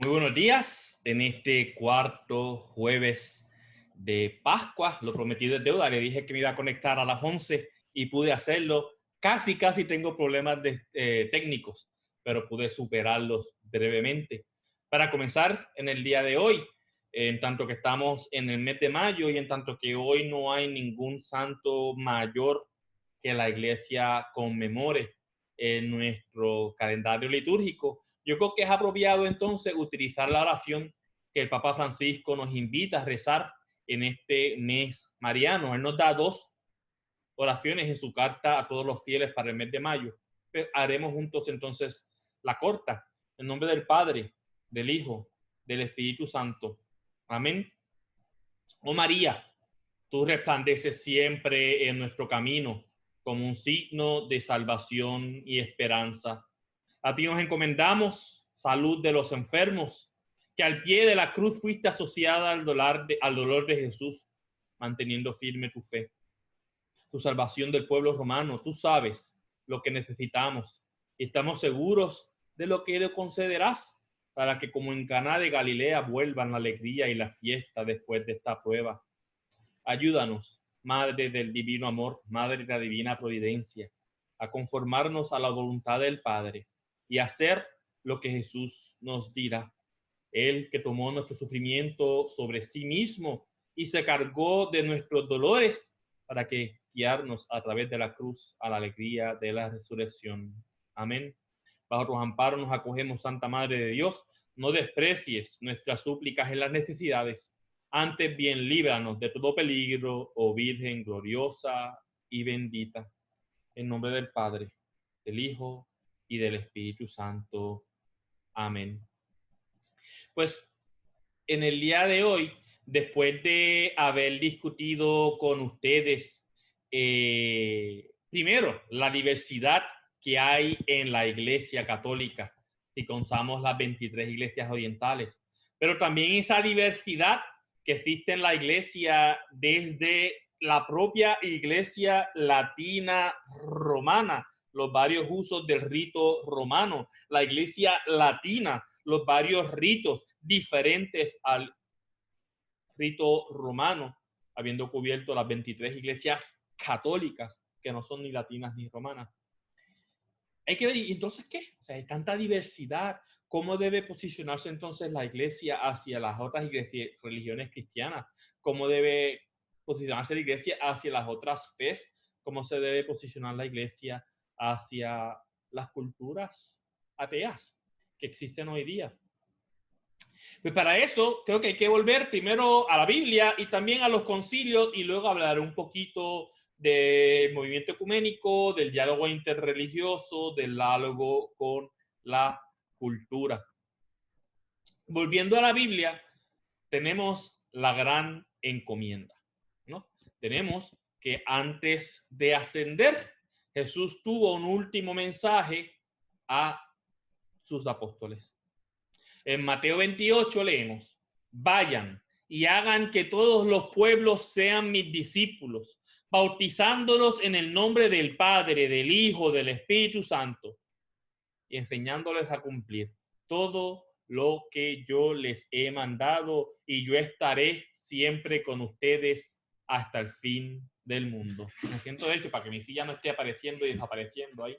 Muy buenos días. En este cuarto jueves de Pascua, lo prometido es deuda. Le dije que me iba a conectar a las 11 y pude hacerlo. Casi tengo problemas técnicos, pero pude superarlos brevemente. Para comenzar en el día de hoy, en tanto que estamos en el mes de mayo y en tanto que hoy no hay ningún santo mayor que la iglesia conmemore en nuestro calendario litúrgico, yo creo que es apropiado entonces utilizar la oración que el Papa Francisco nos invita a rezar en este mes mariano. Él nos da dos oraciones en su carta a todos los fieles para el mes de mayo. Pero haremos juntos entonces la corta. En nombre del Padre, del Hijo, del Espíritu Santo. Amén. Oh María, tú resplandeces siempre en nuestro camino como un signo de salvación y esperanza. A ti nos encomendamos, salud de los enfermos, que al pie de la cruz fuiste asociada al dolor de Jesús, manteniendo firme tu fe. Tu salvación del pueblo romano, tú sabes lo que necesitamos y estamos seguros de lo que le concederás para que como en Caná de Galilea vuelvan la alegría y la fiesta después de esta prueba. Ayúdanos, Madre del divino amor, Madre de la divina providencia, a conformarnos a la voluntad del Padre y hacer lo que Jesús nos dirá. Él que tomó nuestro sufrimiento sobre sí mismo y se cargó de nuestros dolores para que guiarnos a través de la cruz a la alegría de la resurrección. Amén. Bajo tus amparos nos acogemos, Santa Madre de Dios. No desprecies nuestras súplicas en las necesidades. Antes bien, líbranos de todo peligro, oh Virgen gloriosa y bendita. En nombre del Padre, del Hijo y del Espíritu Santo. Amén. Pues en el día de hoy, después de haber discutido con ustedes, primero, la diversidad que hay en la Iglesia Católica, si contamos las 23 iglesias orientales, pero también esa diversidad que existe en la Iglesia desde la propia Iglesia Latina Romana, los varios usos del rito romano, la Iglesia Latina, los varios ritos diferentes al rito romano, habiendo cubierto las 23 iglesias católicas, que no son ni latinas ni romanas. Hay que ver, ¿y entonces qué? O sea, hay tanta diversidad. ¿Cómo debe posicionarse entonces la iglesia hacia las otras iglesias, religiones cristianas? ¿Cómo debe posicionarse la iglesia hacia las otras fes? ¿Cómo se debe posicionar la iglesia hacia las culturas ateas que existen hoy día? Pues para eso creo que hay que volver primero a la Biblia y también a los concilios y luego hablar un poquito del movimiento ecuménico, del diálogo interreligioso, del diálogo con la cultura. Volviendo a la Biblia, tenemos la gran encomienda, ¿no? Tenemos que antes de ascender, Jesús tuvo un último mensaje a sus apóstoles. En Mateo 28 leemos: vayan y hagan que todos los pueblos sean mis discípulos, bautizándolos en el nombre del Padre, del Hijo, del Espíritu Santo, y enseñándoles a cumplir todo lo que yo les he mandado, y yo estaré siempre con ustedes hasta el fin del mundo. Me siento de hecho para que mi silla no esté apareciendo y desapareciendo ahí.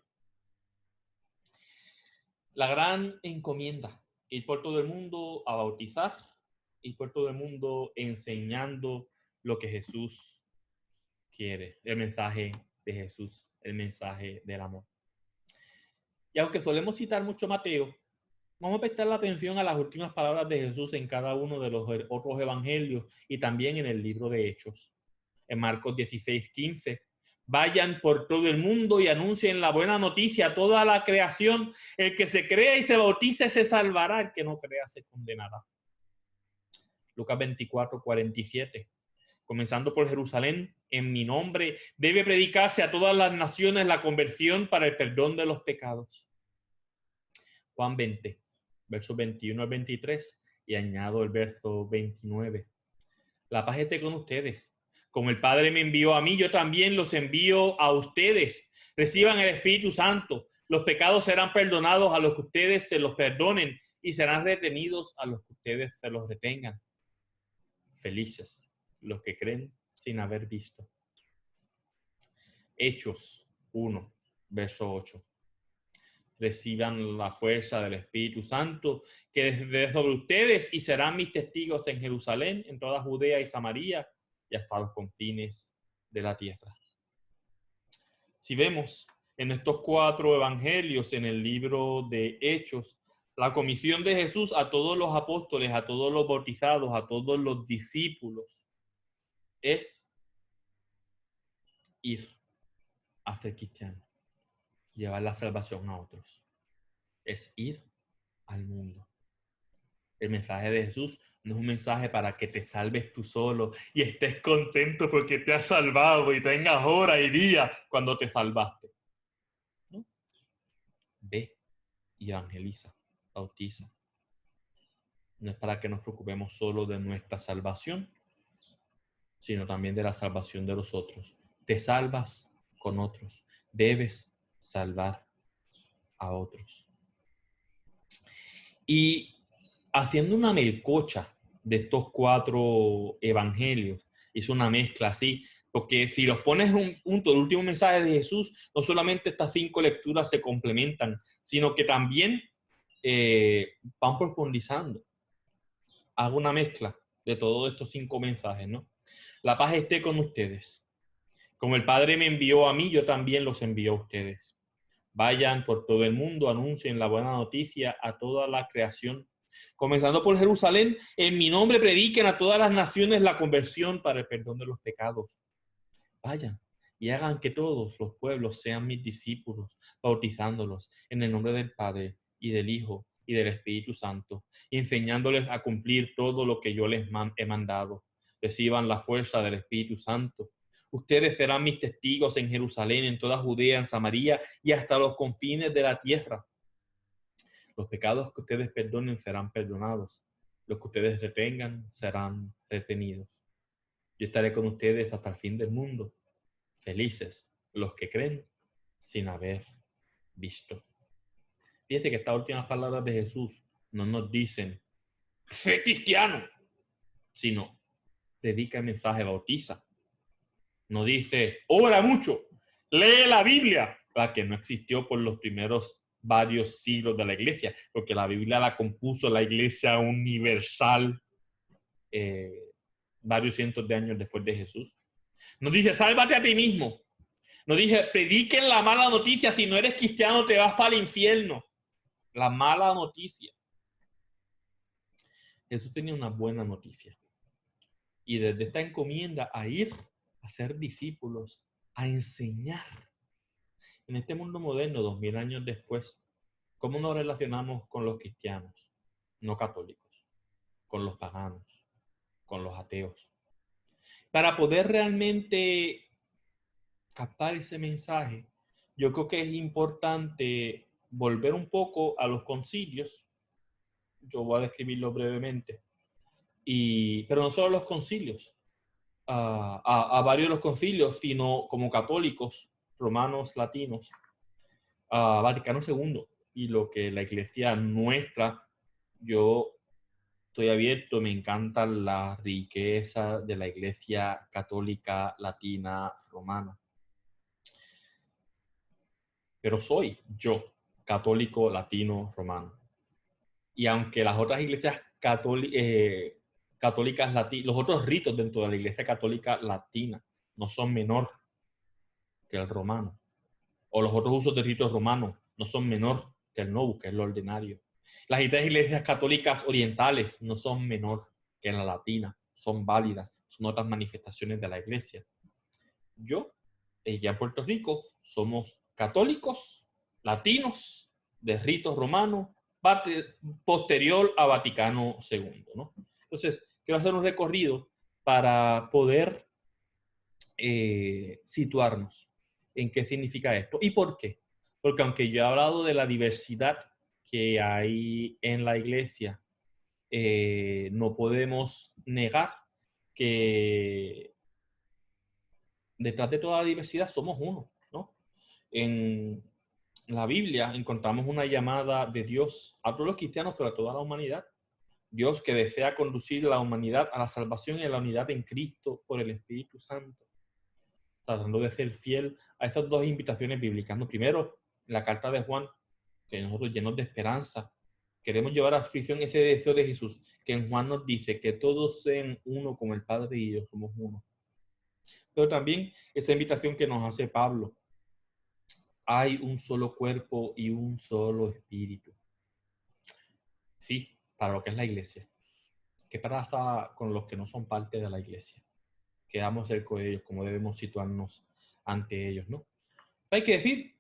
La gran encomienda: ir por todo el mundo a bautizar, ir por todo el mundo enseñando lo que Jesús quiere, el mensaje de Jesús, el mensaje del amor. Y aunque solemos citar mucho Mateo, vamos a prestar la atención a las últimas palabras de Jesús en cada uno de los otros evangelios y también en el libro de Hechos. En Marcos 16:15, vayan por todo el mundo y anuncien la buena noticia a toda la creación. El que se crea y se bautice se salvará, el que no crea se condenará. Lucas 24:47, comenzando por Jerusalén, en mi nombre debe predicarse a todas las naciones la conversión para el perdón de los pecados. Juan 20, versos 21 al 23, y añado el verso 29. La paz esté con ustedes. Como el Padre me envió a mí, yo también los envío a ustedes. Reciban el Espíritu Santo. Los pecados serán perdonados a los que ustedes se los perdonen y serán retenidos a los que ustedes se los retengan. Felices los que creen sin haber visto. Hechos 1, verso 8. Reciban la fuerza del Espíritu Santo que desde sobre ustedes y serán mis testigos en Jerusalén, en toda Judea y Samaria y hasta los confines de la tierra. Si vemos en estos 4 evangelios en el libro de Hechos, la comisión de Jesús a todos los apóstoles, a todos los bautizados, a todos los discípulos, es ir a ser cristiano, llevar la salvación a otros. Es ir al mundo. El mensaje de Jesús no es un mensaje para que te salves tú solo y estés contento porque te has salvado y tengas hora y día cuando te salvaste. ¿No? Ve y evangeliza, bautiza. No es para que nos preocupemos solo de nuestra salvación, sino también de la salvación de los otros. Te salvas con otros. Debes salvar a otros. Y haciendo una melcocha de estos 4 evangelios, hizo una mezcla así, porque si los pones junto, el último mensaje de Jesús, no solamente estas 5 lecturas se complementan, sino que también van profundizando. Hago una mezcla de todos estos 5 mensajes, ¿no? La paz esté con ustedes. Como el Padre me envió a mí, yo también los envío a ustedes. Vayan por todo el mundo, anuncien la buena noticia a toda la creación. Comenzando por Jerusalén, en mi nombre prediquen a todas las naciones la conversión para el perdón de los pecados. Vayan y hagan que todos los pueblos sean mis discípulos, bautizándolos en el nombre del Padre y del Hijo y del Espíritu Santo, y enseñándoles a cumplir todo lo que yo les he mandado. Reciban la fuerza del Espíritu Santo. Ustedes serán mis testigos en Jerusalén, en toda Judea, en Samaria y hasta los confines de la tierra. Los pecados que ustedes perdonen serán perdonados. Los que ustedes retengan serán retenidos. Yo estaré con ustedes hasta el fin del mundo. Felices los que creen sin haber visto. Fíjense que estas últimas palabras de Jesús no nos dicen, sé cristiano, sino predica el mensaje, bautiza. No dice, ora mucho, lee la Biblia, la que no existió por los primeros varios siglos de la iglesia, porque la Biblia la compuso la iglesia universal varios cientos de años después de Jesús. Nos dice, sálvate a ti mismo. Nos dice, prediquen la mala noticia, si no eres cristiano te vas para el infierno. La mala noticia. Jesús tenía una buena noticia. Y desde esta encomienda a ir a ser discípulos, a enseñar. En este mundo moderno, 2000 años después, ¿cómo nos relacionamos con los cristianos no católicos? Con los paganos, con los ateos. Para poder realmente captar ese mensaje, yo creo que es importante volver un poco a los concilios. Yo voy a describirlo brevemente. Pero no solo los concilios, a varios de los concilios, sino como católicos, romanos, latinos, a Vaticano II y lo que la iglesia nuestra, yo estoy abierto, me encanta la riqueza de la iglesia católica, latina, romana. Pero soy yo, católico, latino, romano. Y aunque las otras iglesias católicas latinas, los otros ritos dentro de la iglesia católica latina no son menor que el romano, o los otros usos de ritos romanos no son menor que el novus, que es lo ordinario. Las iglesias católicas orientales no son menor que la latina, son válidas, son otras manifestaciones de la iglesia. Yo, ya en Puerto Rico, somos católicos, latinos, de ritos romanos, posterior a Vaticano II, ¿no? Entonces, quiero hacer un recorrido para poder situarnos en qué significa esto y por qué. Porque aunque yo he hablado de la diversidad que hay en la iglesia, no podemos negar que detrás de toda la diversidad somos uno, ¿no? En la Biblia encontramos una llamada de Dios a todos los cristianos, pero a toda la humanidad. Dios que desea conducir a la humanidad a la salvación y a la unidad en Cristo por el Espíritu Santo, tratando de ser fiel a esas dos invitaciones bíblicas. No, primero, la carta de Juan, que nosotros llenos de esperanza, queremos llevar a fruición ese deseo de Jesús, que en Juan nos dice que todos sean uno como el Padre y yo somos uno. Pero también esa invitación que nos hace Pablo, hay un solo cuerpo y un solo espíritu. Sí, para lo que es la iglesia. ¿Qué pasa con los que no son parte de la iglesia? ¿Qué vamos a hacer con ellos? ¿Cómo debemos situarnos ante ellos, no? Hay que decir,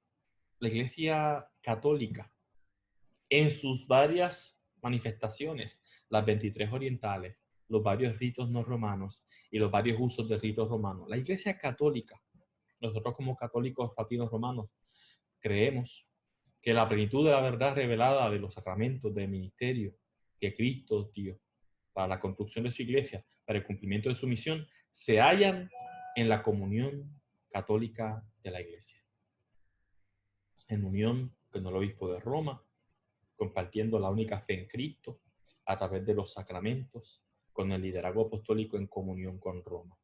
la iglesia católica, en sus varias manifestaciones, las 23 orientales, los varios ritos no romanos y los varios usos de ritos romanos, la iglesia católica, nosotros como católicos latinos romanos, creemos que la plenitud de la verdad revelada de los sacramentos del ministerio que Cristo dio para la construcción de su iglesia, para el cumplimiento de su misión, se hallan en la comunión católica de la iglesia. En unión con el obispo de Roma, compartiendo la única fe en Cristo a través de los sacramentos, con el liderazgo apostólico en comunión con Roma.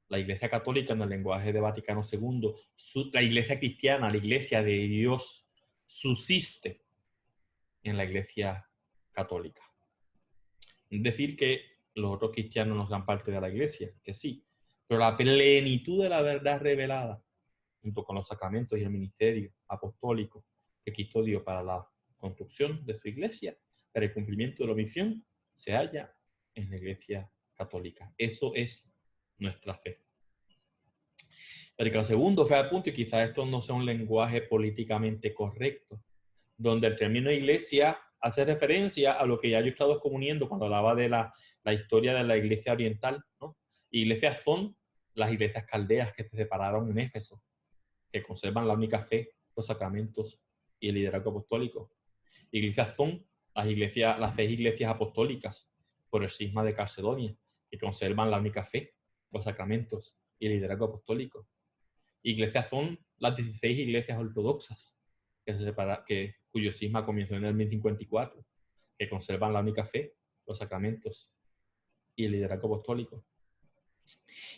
La Iglesia Católica, en el lenguaje de Vaticano II, la Iglesia cristiana, la Iglesia de Dios, subsiste en la Iglesia Católica. Es decir, que los otros cristianos nos dan parte de la Iglesia, que sí, pero la plenitud de la verdad revelada, junto con los sacramentos y el ministerio apostólico que Cristo dio para la construcción de su Iglesia, para el cumplimiento de la misión, se halla en la Iglesia Católica. Eso es nuestra fe. El segundo fue al punto, y quizás esto no sea un lenguaje políticamente correcto, donde el término iglesia hace referencia a lo que ya yo he estado excomuniendo cuando hablaba de la historia de la iglesia oriental, ¿no? Iglesias son las iglesias caldeas que se separaron en Éfeso, que conservan la única fe, los sacramentos y el liderazgo apostólico. Iglesias son las 6 iglesias apostólicas por el cisma de Calcedonia, que conservan la única fe, los sacramentos y el liderazgo apostólico. Iglesias son las 16 iglesias ortodoxas, cuyo cisma comenzó en el 1054, que conservan la única fe, los sacramentos y el liderazgo apostólico.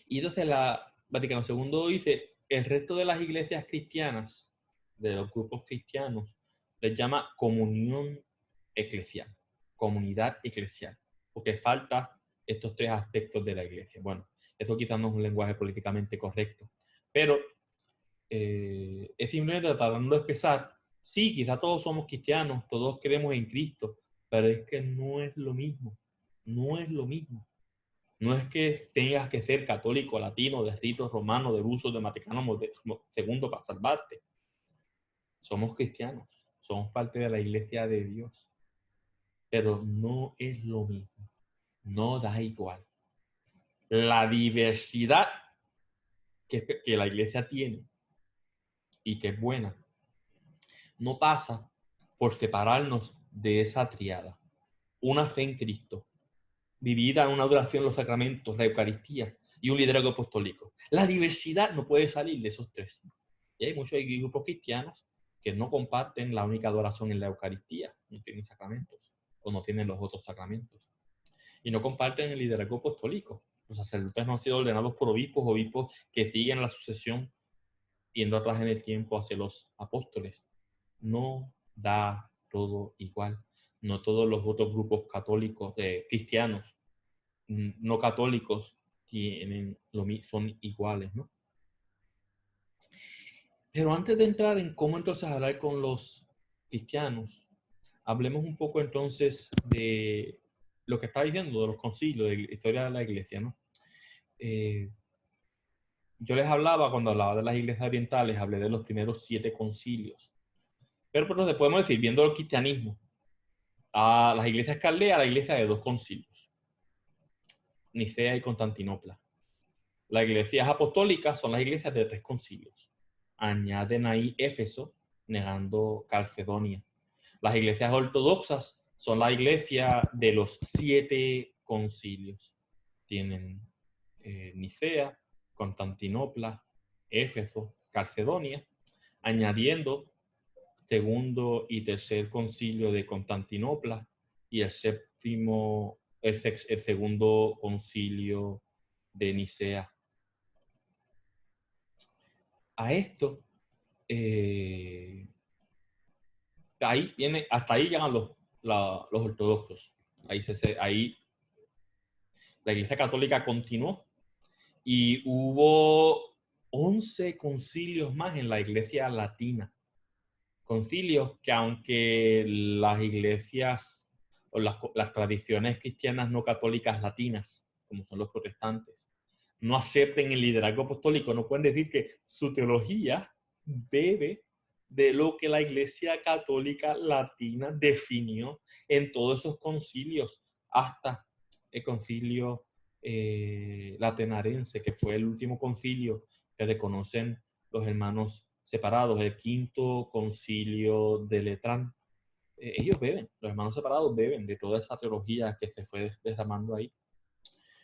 Y entonces la Vaticano II dice, el resto de las iglesias cristianas, de los grupos cristianos, les llama comunión eclesial, comunidad eclesial, porque falta estos 3 aspectos de la iglesia. Bueno, eso quizás no es un lenguaje políticamente correcto, pero es simplemente tratando de expresar, sí, quizás todos somos cristianos, todos creemos en Cristo, pero es que no es lo mismo, no es lo mismo. No es que tengas que ser católico, latino, de ritos romanos, de usos de Vaticano II para salvarte. Somos cristianos, somos parte de la iglesia de Dios, pero no es lo mismo, no da igual. La diversidad que la iglesia tiene y que es buena, no pasa por separarnos de esa triada. Una fe en Cristo, vivida en una adoración los sacramentos, la Eucaristía y un liderazgo apostólico. La diversidad no puede salir de esos 3. Y hay muchos grupos cristianos que no comparten la única adoración en la Eucaristía, no tienen sacramentos o no tienen los otros sacramentos. Y no comparten el liderazgo apostólico. Los sacerdotes no han sido ordenados por obispos que siguen la sucesión yendo atrás en el tiempo hacia los apóstoles. No da todo igual. No todos los otros grupos católicos, cristianos, no católicos, son iguales, ¿no? Pero antes de entrar en cómo entonces hablar con los cristianos, hablemos un poco entonces de lo que está diciendo, de los concilios, de la historia de la iglesia, ¿no? Yo les hablaba, cuando hablaba de las iglesias orientales, hablé de los primeros 7 concilios. Pero entonces podemos decir, viendo el cristianismo, a las iglesias caldeas, la iglesia de 2 concilios, Nicea y Constantinopla. Las iglesias apostólicas son las iglesias de 3 concilios. Añaden ahí Éfeso, negando Calcedonia. Las iglesias ortodoxas son la iglesia de los 7 concilios. Tienen Nicea, Constantinopla, Éfeso, Calcedonia, añadiendo segundo y tercer concilio de Constantinopla y el séptimo, el segundo concilio de Nicea. A esto, ahí viene, hasta ahí llegan los ortodoxos. Ahí la Iglesia Católica continuó y hubo 11 concilios más en la Iglesia Latina. Concilios que, aunque las iglesias o las tradiciones cristianas no católicas latinas, como son los protestantes, no acepten el liderazgo apostólico, no pueden decir que su teología bebe de lo que la Iglesia Católica Latina definió en todos esos concilios, hasta el concilio latenarense, que fue el último concilio que reconocen los hermanos separados, el quinto concilio de Letrán. Ellos beben, los hermanos separados beben de toda esa teología que se fue derramando ahí.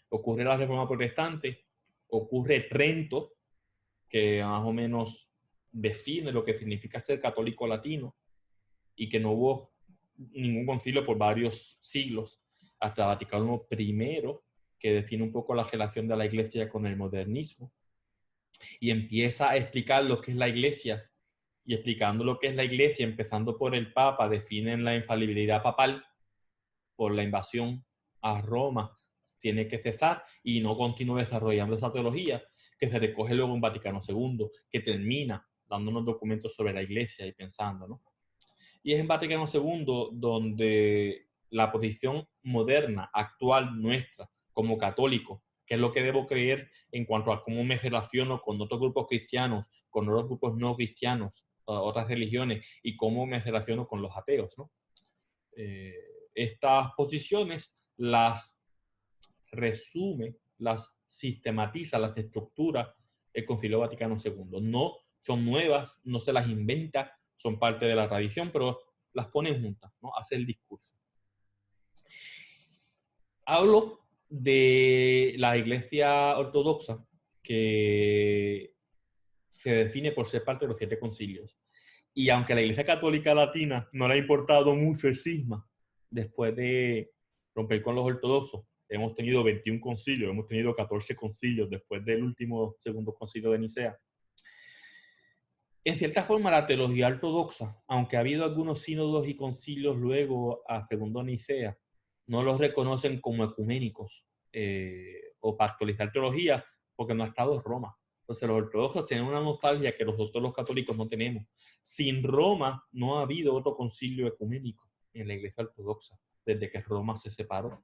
Ocurre la Reforma Protestante, ocurre Trento, que más o menos define lo que significa ser católico latino, y que no hubo ningún concilio por varios siglos, hasta Vaticano I, que define un poco la relación de la Iglesia con el modernismo, y empieza a explicar lo que es la Iglesia, y explicando lo que es la Iglesia, empezando por el Papa, definen la infalibilidad papal por la invasión a Roma, tiene que cesar y no continúa desarrollando esa teología, que se recoge luego en Vaticano II, que termina dándonos documentos sobre la Iglesia y pensando, ¿no? Y es en Vaticano II donde la posición moderna, actual nuestra, como católico, que es lo que debo creer en cuanto a cómo me relaciono con otros grupos cristianos, con otros grupos no cristianos, otras religiones, y cómo me relaciono con los ateos, ¿no? Estas posiciones las resume, las sistematiza, las estructura el Concilio Vaticano II. No son nuevas, no se las inventa, son parte de la tradición, pero las ponen juntas, ¿no? Hace el discurso. Hablo de la Iglesia Ortodoxa, que se define por ser parte de los 7 concilios. Y aunque a la Iglesia Católica Latina no le ha importado mucho el cisma, después de romper con los ortodoxos, hemos tenido 21 concilios, hemos tenido 14 concilios después del último segundo concilio de Nicea. En cierta forma, la teología ortodoxa, aunque ha habido algunos sínodos y concilios luego a segundo Nicea, no los reconocen como ecuménicos o para actualizar teología, porque no ha estado Roma. Entonces los ortodoxos tienen una nostalgia que nosotros los católicos no tenemos. Sin Roma no ha habido otro concilio ecuménico en la Iglesia Ortodoxa desde que Roma se separó.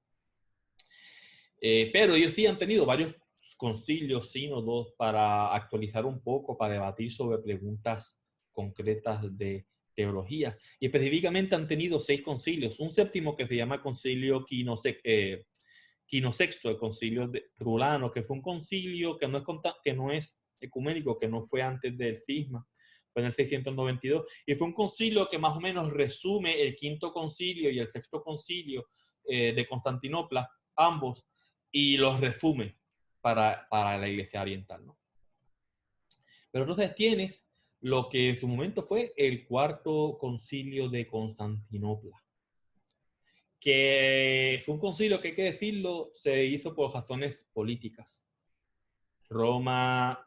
Pero ellos sí han tenido varios concilios, sínodos, para actualizar un poco, para debatir sobre preguntas concretas de teología. Y específicamente han tenido 6 concilios. Un séptimo que se llama Concilio Quino Sexto, el Concilio de Trulano, que fue un concilio que no es ecuménico, que no fue antes del cisma, fue en el 692, y fue un concilio que más o menos resume el quinto concilio y el sexto concilio de Constantinopla, ambos, y los resume para la Iglesia Oriental, ¿no? Pero entonces tienes lo que en su momento fue el cuarto concilio de Constantinopla, que fue un concilio que, hay que decirlo, se hizo por razones políticas. Roma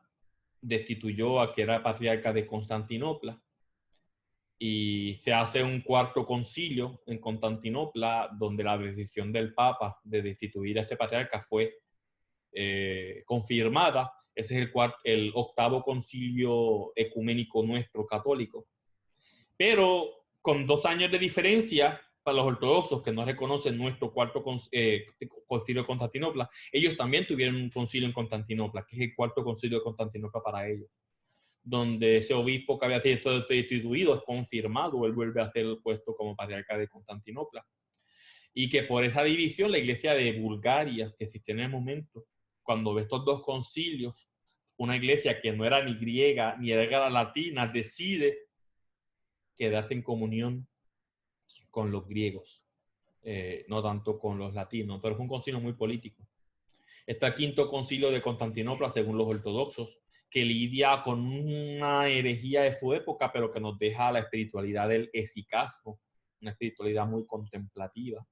destituyó a que era patriarca de Constantinopla y se hace un cuarto concilio en Constantinopla donde la decisión del Papa de destituir a este patriarca fue confirmada. Ese es el octavo concilio ecuménico nuestro católico. Pero con 2 años de diferencia para los ortodoxos que no reconocen nuestro cuarto concilio de Constantinopla, ellos también tuvieron un concilio en Constantinopla, que es el cuarto concilio de Constantinopla para ellos, donde ese obispo que había sido destituido es confirmado, él vuelve a ser puesto como patriarca de Constantinopla. Y que por esa división la iglesia de Bulgaria, que existía en el momento, cuando ve estos 2 concilios, una iglesia que no era ni griega ni era latina, decide quedarse en comunión con los griegos, no tanto con los latinos, pero fue un concilio muy político. Está el quinto concilio de Constantinopla, según los ortodoxos, que lidia con una herejía de su época, pero que nos deja la espiritualidad del esicasmo, una espiritualidad muy contemplativa.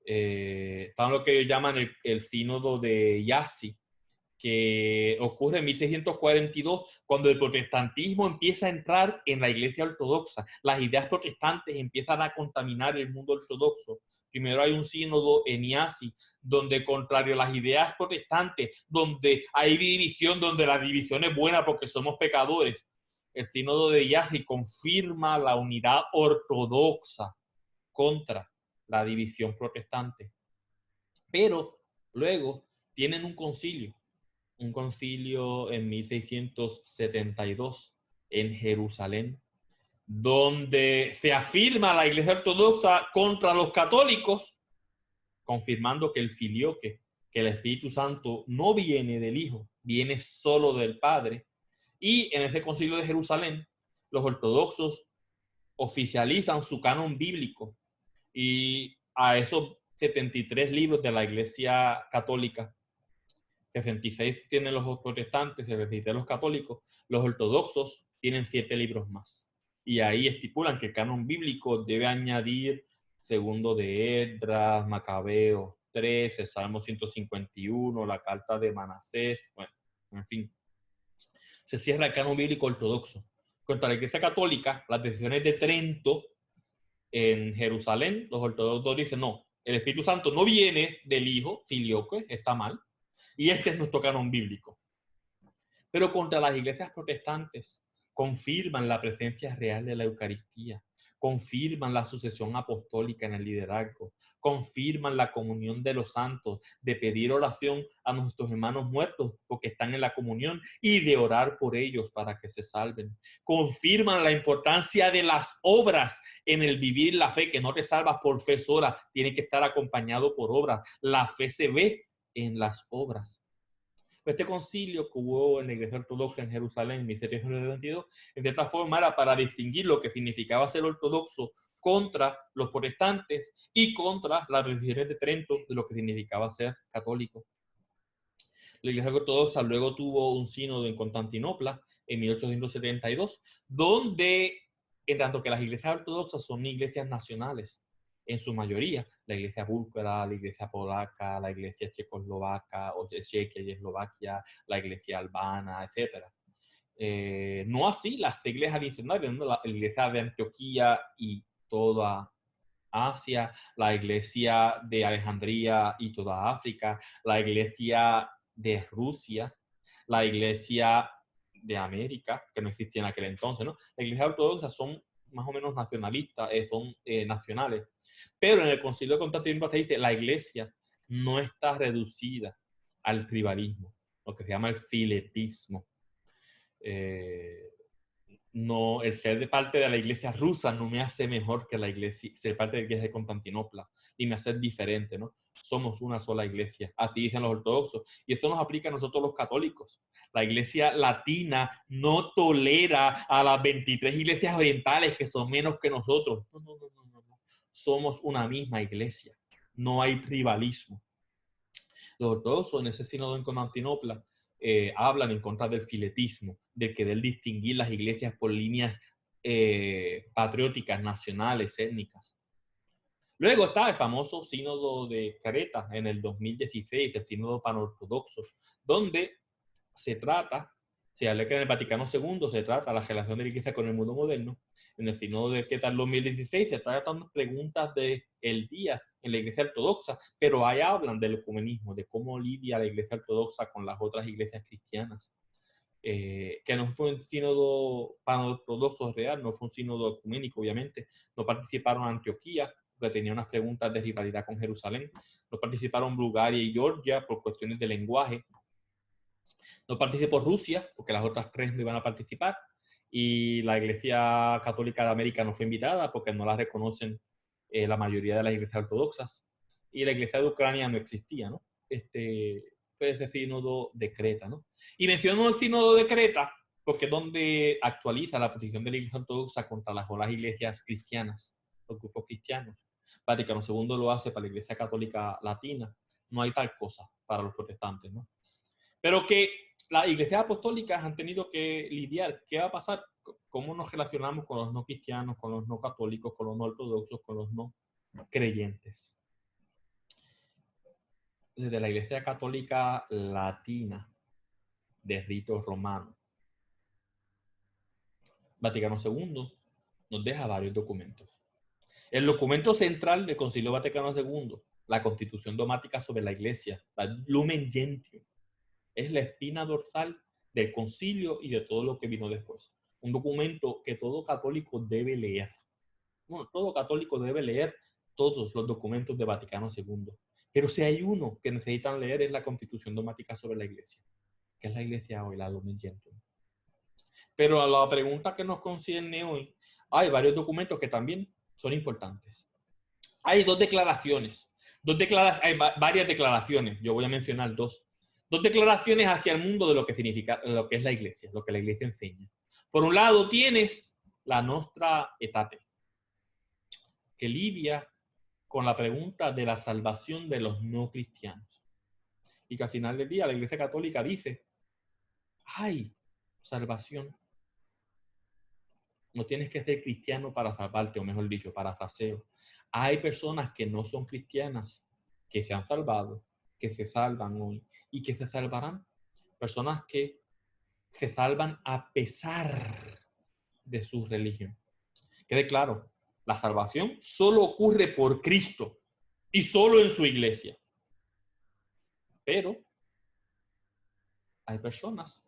Está en lo que ellos llaman el sínodo de Yazi, que ocurre en 1642, cuando el protestantismo empieza a entrar en la iglesia ortodoxa. Las ideas protestantes empiezan a contaminar el mundo ortodoxo. Primero hay un sínodo en Yazi, donde contrario a las ideas protestantes, donde hay división, donde la división es buena porque somos pecadores, el sínodo de Yazi confirma la unidad ortodoxa contra la división protestante. Pero luego tienen un concilio en 1672 en Jerusalén, donde se afirma la Iglesia Ortodoxa contra los católicos, confirmando que el filioque, que el Espíritu Santo no viene del Hijo, viene solo del Padre. Y en ese concilio de Jerusalén, los ortodoxos oficializan su canon bíblico y a esos 73 libros de la Iglesia Católica, 66 tienen los protestantes, 73 los católicos, los ortodoxos tienen 7 libros más. Y ahí estipulan que el canon bíblico debe añadir segundo de Esdras, Macabeos 13, Salmo 151, la carta de Manasés, bueno, en fin. Se cierra el canon bíblico ortodoxo. Contra la Iglesia Católica, las decisiones de Trento en Jerusalén, los ortodoxos dicen, no, el Espíritu Santo no viene del Hijo, filioque, está mal, y este es nuestro canon bíblico. Pero contra las iglesias protestantes confirman la presencia real de la Eucaristía, confirman la sucesión apostólica en el liderazgo, confirman la comunión de los santos, de pedir oración a nuestros hermanos muertos porque están en la comunión y de orar por ellos para que se salven. Confirman la importancia de las obras en el vivir la fe, que no te salvas por fe sola, tiene que estar acompañado por obras. La fe se ve en las obras. Este concilio que hubo en la Iglesia Ortodoxa en Jerusalén en 1722, en cierta forma era para distinguir lo que significaba ser ortodoxo contra los protestantes y contra las decisiones de Trento de lo que significaba ser católico. La Iglesia Ortodoxa luego tuvo un sínodo en Constantinopla en 1872, donde, en tanto que las iglesias ortodoxas son iglesias nacionales, en su mayoría, la iglesia búlgara, la iglesia polaca, la iglesia checoslovaca, o de Chequia y Eslovaquia, la iglesia albana, etc. No así las iglesias adicionales, ¿no? La iglesia de Antioquía y toda Asia, la iglesia de Alejandría y toda África, la iglesia de Rusia, la iglesia de América, que no existía en aquel entonces, ¿no? Las iglesias ortodoxas son más o menos nacionalistas, son nacionales. Pero en el Concilio de Constantinopla se dice la iglesia no está reducida al tribalismo, lo que se llama el filetismo. No, el ser de parte de la iglesia rusa no me hace mejor que la iglesia, ser parte de la iglesia de Constantinopla, y me hace diferente, ¿no? Somos una sola iglesia, así dicen los ortodoxos, y esto nos aplica a nosotros los católicos. La iglesia latina no tolera a las 23 iglesias orientales que son menos que nosotros. No, no, no, no, no. Somos una misma iglesia, no hay rivalismo. Los ortodoxos en ese sínodo en Constantinopla hablan en contra del filetismo, de querer distinguir las iglesias por líneas patrióticas, nacionales, étnicas. Luego está el famoso sínodo de Creta en el 2016, el sínodo panortodoxo, donde se habla que en el Vaticano II se trata la relación de la iglesia con el mundo moderno. En el sínodo de Creta en 2016 se está tratando preguntas del día en la iglesia ortodoxa, pero ahí hablan del ecumenismo, de cómo lidia la iglesia ortodoxa con las otras iglesias cristianas. Que no fue un sínodo panortodoxo real, no fue un sínodo ecuménico, obviamente. No participaron Antioquía, porque tenía unas preguntas de rivalidad con Jerusalén. No participaron Bulgaria y Georgia por cuestiones de lenguaje. No participó Rusia, porque las otras 3 no iban a participar. Y la Iglesia Católica de América no fue invitada porque no la reconocen la mayoría de las iglesias ortodoxas. Y la Iglesia de Ucrania no existía, ¿no? Fue ese sínodo de Creta, ¿no? Y menciono el sínodo de Creta porque es donde actualiza la posición de la Iglesia Ortodoxa contra las otras iglesias cristianas, los grupos cristianos. Vaticano II lo hace para la Iglesia Católica Latina. No hay tal cosa para los protestantes, ¿no? pero que las iglesias apostólicas han tenido que lidiar. ¿Qué va a pasar? ¿Cómo nos relacionamos con los no cristianos, con los no católicos, con los no ortodoxos, con los no creyentes? Desde la Iglesia Católica Latina de rito romano, Vaticano II nos deja varios documentos. El documento central del Concilio Vaticano II, la Constitución Dogmática sobre la Iglesia, la Lumen Gentium, es la espina dorsal del concilio y de todo lo que vino después. Un documento que todo católico debe leer. Bueno, todo católico debe leer todos los documentos de Vaticano II. Pero si hay uno que necesitan leer es la Constitución Dogmática sobre la Iglesia, que es la Iglesia hoy, la Lumen Gentium. Pero a la pregunta que nos concierne hoy, hay varios documentos que también son importantes. Hay dos declaraciones. Hay varias declaraciones. Yo voy a mencionar dos. Dos declaraciones hacia el mundo de lo que significa, lo que es la Iglesia, lo que la Iglesia enseña. Por un lado tienes la Nostra Aetate, que lidia con la pregunta de la salvación de los no cristianos. Y que al final del día la Iglesia Católica dice, hay salvación. No tienes que ser cristiano para salvarte, o mejor dicho, parafraseo. Hay personas que no son cristianas, que se han salvado, que se salvan hoy y que se salvarán. Personas que se salvan a pesar de su religión. Quede claro, la salvación solo ocurre por Cristo y solo en su iglesia. Pero hay personas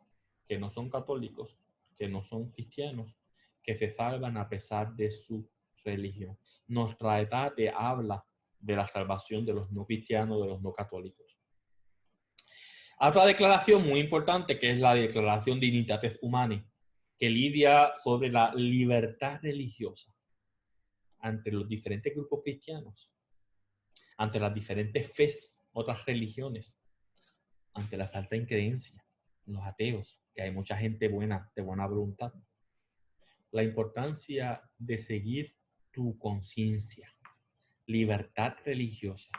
que no son católicos, que no son cristianos, que se salvan a pesar de su religión. Nostra Aetate habla de la salvación de los no cristianos, de los no católicos. Otra declaración muy importante, que es la Declaración Dignitatis Humanae, que lidia sobre la libertad religiosa ante los diferentes grupos cristianos, ante las diferentes fes, otras religiones, ante la falta de creencia, los ateos, que hay mucha gente buena, de buena voluntad. La importancia de seguir tu conciencia, libertad religiosa.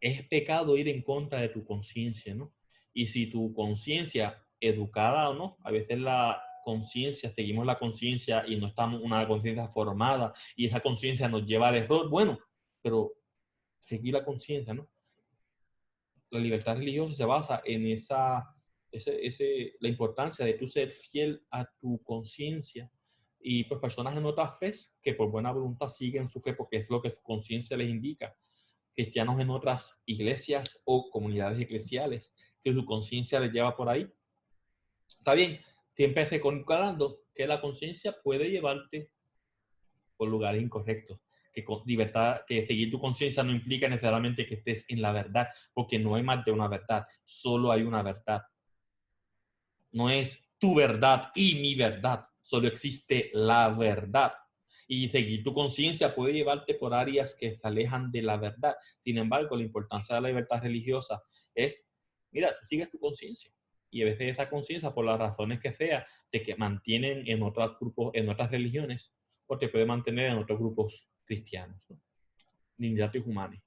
Es pecado ir en contra de tu conciencia, ¿no? Y si tu conciencia, educada o no, a veces la conciencia, seguimos la conciencia y no estamos una conciencia formada y esa conciencia nos lleva al error, bueno, pero seguir la conciencia, ¿no? La libertad religiosa se basa en la importancia de tú ser fiel a tu conciencia. Y pues personas en otras fes que por buena voluntad siguen su fe porque es lo que su conciencia les indica. Cristianos en otras iglesias o comunidades eclesiales que su conciencia les lleva por ahí. Está bien, siempre recordando que la conciencia puede llevarte por lugares incorrectos. Que con libertad, que seguir tu conciencia no implica necesariamente que estés en la verdad, porque no hay más de una verdad, solo hay una verdad. No es tu verdad y mi verdad, solo existe la verdad. Y seguir tu conciencia puede llevarte por áreas que te alejan de la verdad. Sin embargo, la importancia de la libertad religiosa es, mira, tú sigues tu conciencia. Y a veces esa conciencia, por las razones que sea, te mantienen en otros grupos, en otras religiones, o te puede mantener en otros grupos cristianos, ¿no? Dignitatis Humanae.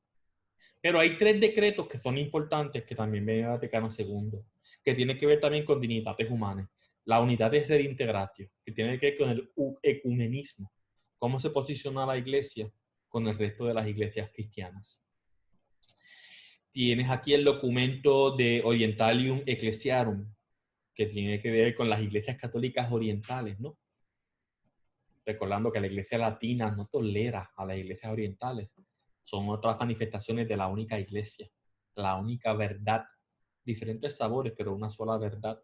Pero hay tres decretos que son importantes que también ven el Vaticano II, que tienen que ver también con Dignitatis Humanae. La unidad de redintegratio, que tiene que ver con el ecumenismo. Cómo se posiciona la iglesia con el resto de las iglesias cristianas. Tienes aquí el documento de Orientalium Ecclesiarum, que tiene que ver con las iglesias católicas orientales, ¿no? Recordando que la iglesia latina no tolera a las iglesias orientales. Son otras manifestaciones de la única iglesia, la única verdad. Diferentes sabores, pero una sola verdad.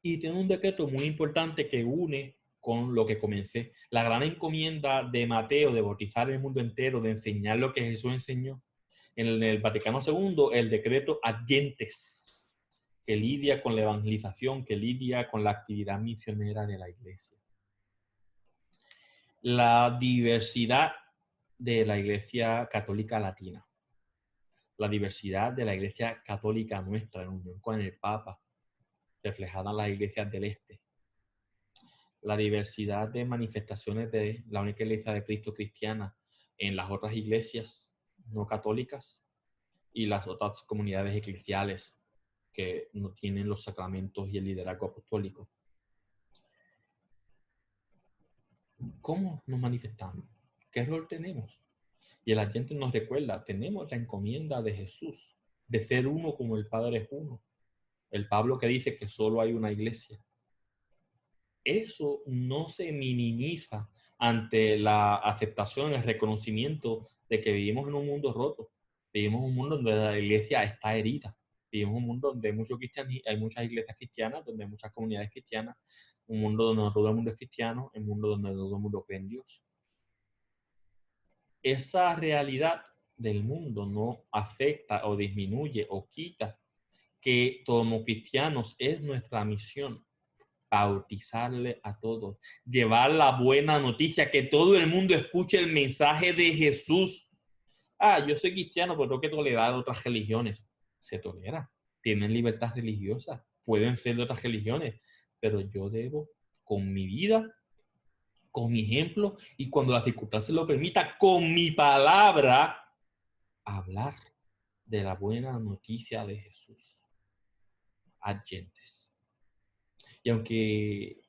Y tiene un decreto muy importante que une con lo que comencé. La gran encomienda de Mateo de bautizar el mundo entero, de enseñar lo que Jesús enseñó. En el Vaticano II, el decreto Ad Gentes, que lidia con la evangelización, que lidia con la actividad misionera de la iglesia. La diversidad de la Iglesia Católica Latina, la diversidad de la Iglesia Católica nuestra en unión con el Papa, reflejada en las iglesias del Este, la diversidad de manifestaciones de la única Iglesia de Cristo cristiana en las otras iglesias no católicas y las otras comunidades eclesiales que no tienen los sacramentos y el liderazgo apostólico. ¿Cómo nos manifestamos? ¿Qué rol tenemos? Y el Adviento nos recuerda, tenemos la encomienda de Jesús, de ser uno como el Padre es uno. El Pablo que dice que solo hay una iglesia. Eso no se minimiza ante la aceptación, el reconocimiento de que vivimos en un mundo roto. Vivimos en un mundo donde la iglesia está herida. Vivimos en un mundo donde hay muchas iglesias cristianas, donde hay muchas comunidades cristianas, un mundo donde no todo el mundo es cristiano, un mundo donde todo el mundo cree en Dios. Esa realidad del mundo no afecta o disminuye o quita que como cristianos es nuestra misión bautizarle a todos, llevar la buena noticia, que todo el mundo escuche el mensaje de Jesús. Yo soy cristiano, pero tengo que tolerar otras religiones. Se tolera, tienen libertad religiosa, pueden ser de otras religiones, pero yo debo, con mi vida, con mi ejemplo, y cuando la circunstancia lo permita, con mi palabra, hablar de la buena noticia de Jesús a gentes. Y aunque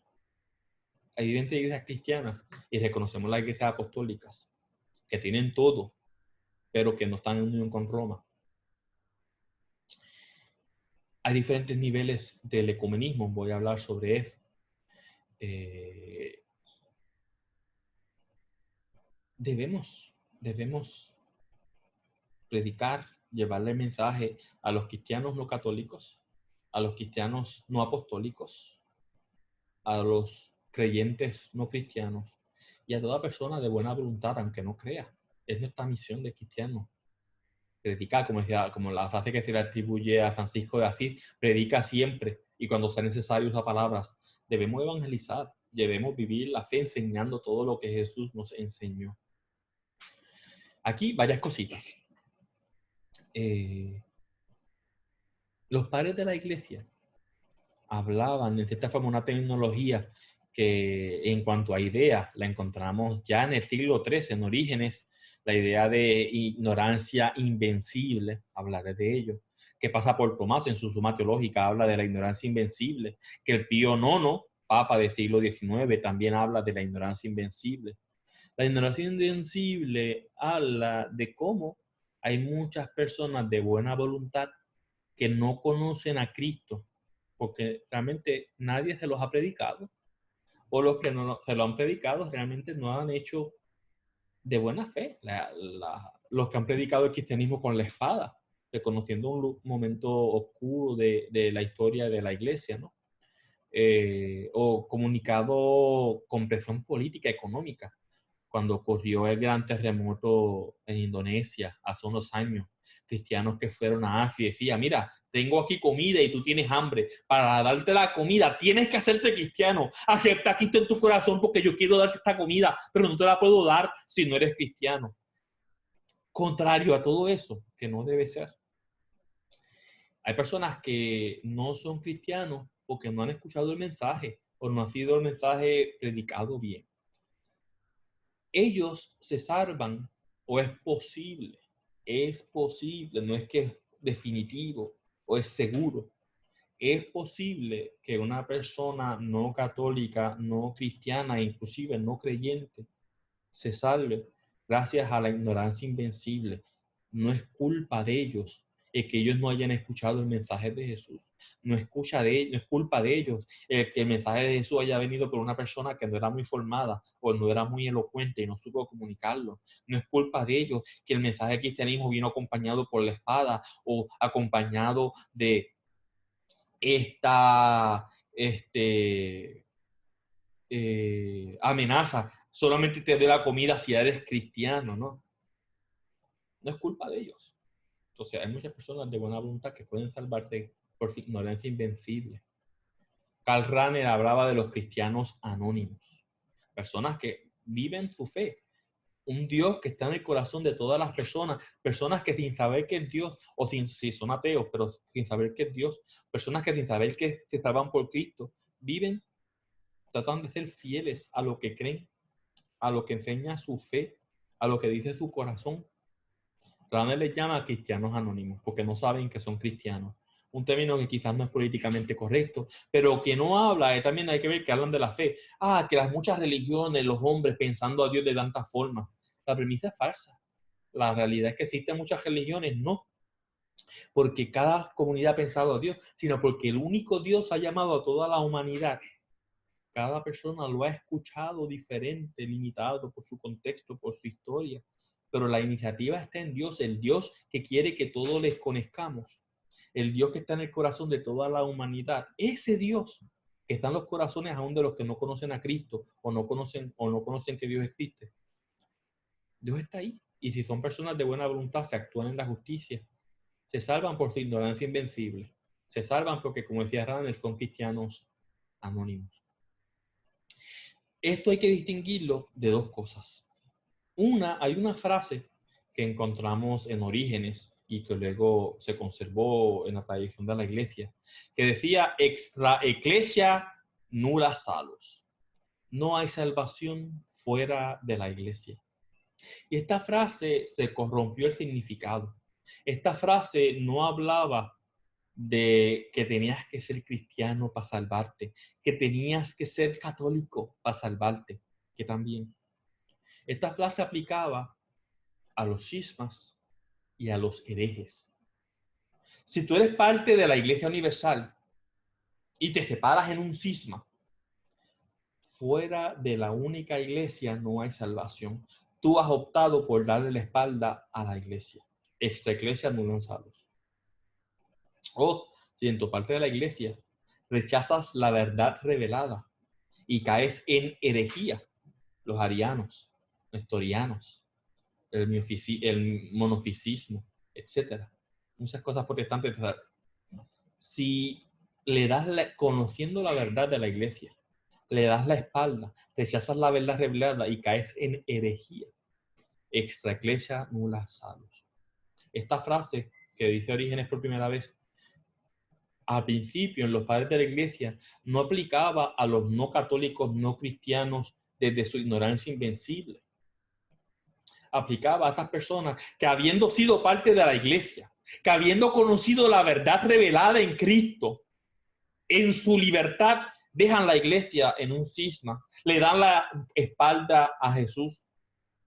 hay diferentes iglesias cristianas y reconocemos las iglesias apostólicas que tienen todo, pero que no están en unión con Roma, hay diferentes niveles del ecumenismo. Voy a hablar sobre eso. Debemos predicar, llevarle el mensaje a los cristianos no católicos, a los cristianos no apostólicos, a los creyentes no cristianos y a toda persona de buena voluntad, aunque no crea. Es nuestra misión de cristianos. Predicar, como la frase que se le atribuye a Francisco de Asís, predica siempre y cuando sea necesario usar palabras. Debemos evangelizar, debemos vivir la fe enseñando todo lo que Jesús nos enseñó. Aquí varias cositas. Los padres de la iglesia hablaban, de cierta forma, una tecnología que en cuanto a ideas la encontramos ya en el siglo III, en Orígenes, la idea de ignorancia invencible, hablaré de ello, que pasa por Tomás en su Suma Teológica, habla de la ignorancia invencible, que el Pío IX, Papa del siglo XIX, también habla de la ignorancia invencible. La ignorancia invencible habla de cómo hay muchas personas de buena voluntad que no conocen a Cristo, porque realmente nadie se los ha predicado, o los que no se lo han predicado realmente no han hecho de buena fe. Los que han predicado el cristianismo con la espada, reconociendo un momento oscuro de la historia de la iglesia, ¿no? O comunicado con presión política, económica. Cuando ocurrió el gran terremoto en Indonesia hace unos años, cristianos que fueron a Asia y decían, mira, tengo aquí comida y tú tienes hambre. Para darte la comida tienes que hacerte cristiano. Acepta a Cristo en tu corazón porque yo quiero darte esta comida, pero no te la puedo dar si no eres cristiano. Contrario a todo eso, que no debe ser. Hay personas que no son cristianos porque no han escuchado el mensaje o no ha sido el mensaje predicado bien. Ellos se salvan o es posible, no es que es definitivo o es seguro. Es posible que una persona no católica, no cristiana, inclusive no creyente, se salve gracias a la ignorancia invencible. No es culpa de ellos el que ellos no hayan escuchado el mensaje de Jesús. No es culpa de ellos el que el mensaje de Jesús haya venido por una persona que no era muy formada o no era muy elocuente y no supo comunicarlo. No es culpa de ellos que el mensaje del cristianismo vino acompañado por la espada o acompañado de esta amenaza. Solamente te dé la comida si eres cristiano, ¿no? No es culpa de ellos. Entonces, hay muchas personas de buena voluntad que pueden salvarse por su ignorancia invencible. Karl Rahner hablaba de los cristianos anónimos. Personas que viven su fe. Un Dios que está en el corazón de todas las personas. Personas que sin saber que es Dios, o si son ateos, pero sin saber que es Dios. Personas que sin saber que se salvan por Cristo, viven, tratan de ser fieles a lo que creen, a lo que enseña su fe, a lo que dice su corazón. Rahner les llama cristianos anónimos porque no saben que son cristianos. un término que quizás no es políticamente correcto, pero que no habla, también hay que ver que hablan de la fe. Que las muchas religiones, los hombres pensando a Dios de tantas formas. La premisa es falsa. La realidad es que existen muchas religiones, no porque cada comunidad ha pensado a Dios, sino porque el único Dios ha llamado a toda la humanidad. Cada persona lo ha escuchado diferente, limitado por su contexto, por su historia. Pero la iniciativa está en Dios, el Dios que quiere que todos les conozcamos. El Dios que está en el corazón de toda la humanidad. Ese Dios que está en los corazones aún de los que no conocen a Cristo o no conocen que Dios existe. Dios está ahí. Y si son personas de buena voluntad, se actúan en la justicia. Se salvan por su ignorancia invencible. Se salvan porque, como decía Ranner, son cristianos anónimos. Esto hay que distinguirlo de dos cosas. Hay una frase que encontramos en Orígenes y que luego se conservó en la tradición de la iglesia, que decía extra ecclesia nulla salus. No hay salvación fuera de la iglesia. Y esta frase se corrompió el significado. Esta frase no hablaba de que tenías que ser cristiano para salvarte, que tenías que ser católico para salvarte, que también. Esta frase aplicaba a los cismas y a los herejes. Si tú eres parte de la Iglesia Universal y te separas en un cisma, fuera de la única iglesia no hay salvación. Tú has optado por darle la espalda a la iglesia. Extra ecclesia nulla salus. O si en tu parte de la iglesia rechazas la verdad revelada y caes en herejía, los arianos, nestorianos, el monofisismo, etc. Muchas cosas protestantes. Si le das conociendo la verdad de la iglesia, le das la espalda, rechazas la verdad revelada y caes en herejía, extra ecclesia nulla salus. Esta frase que dice Orígenes por primera vez, al principio en los padres de la iglesia, no aplicaba a los no católicos, no cristianos desde su ignorancia invencible. Aplicaba a estas personas que habiendo sido parte de la iglesia, que habiendo conocido la verdad revelada en Cristo, en su libertad dejan la iglesia en un cisma, le dan la espalda a Jesús,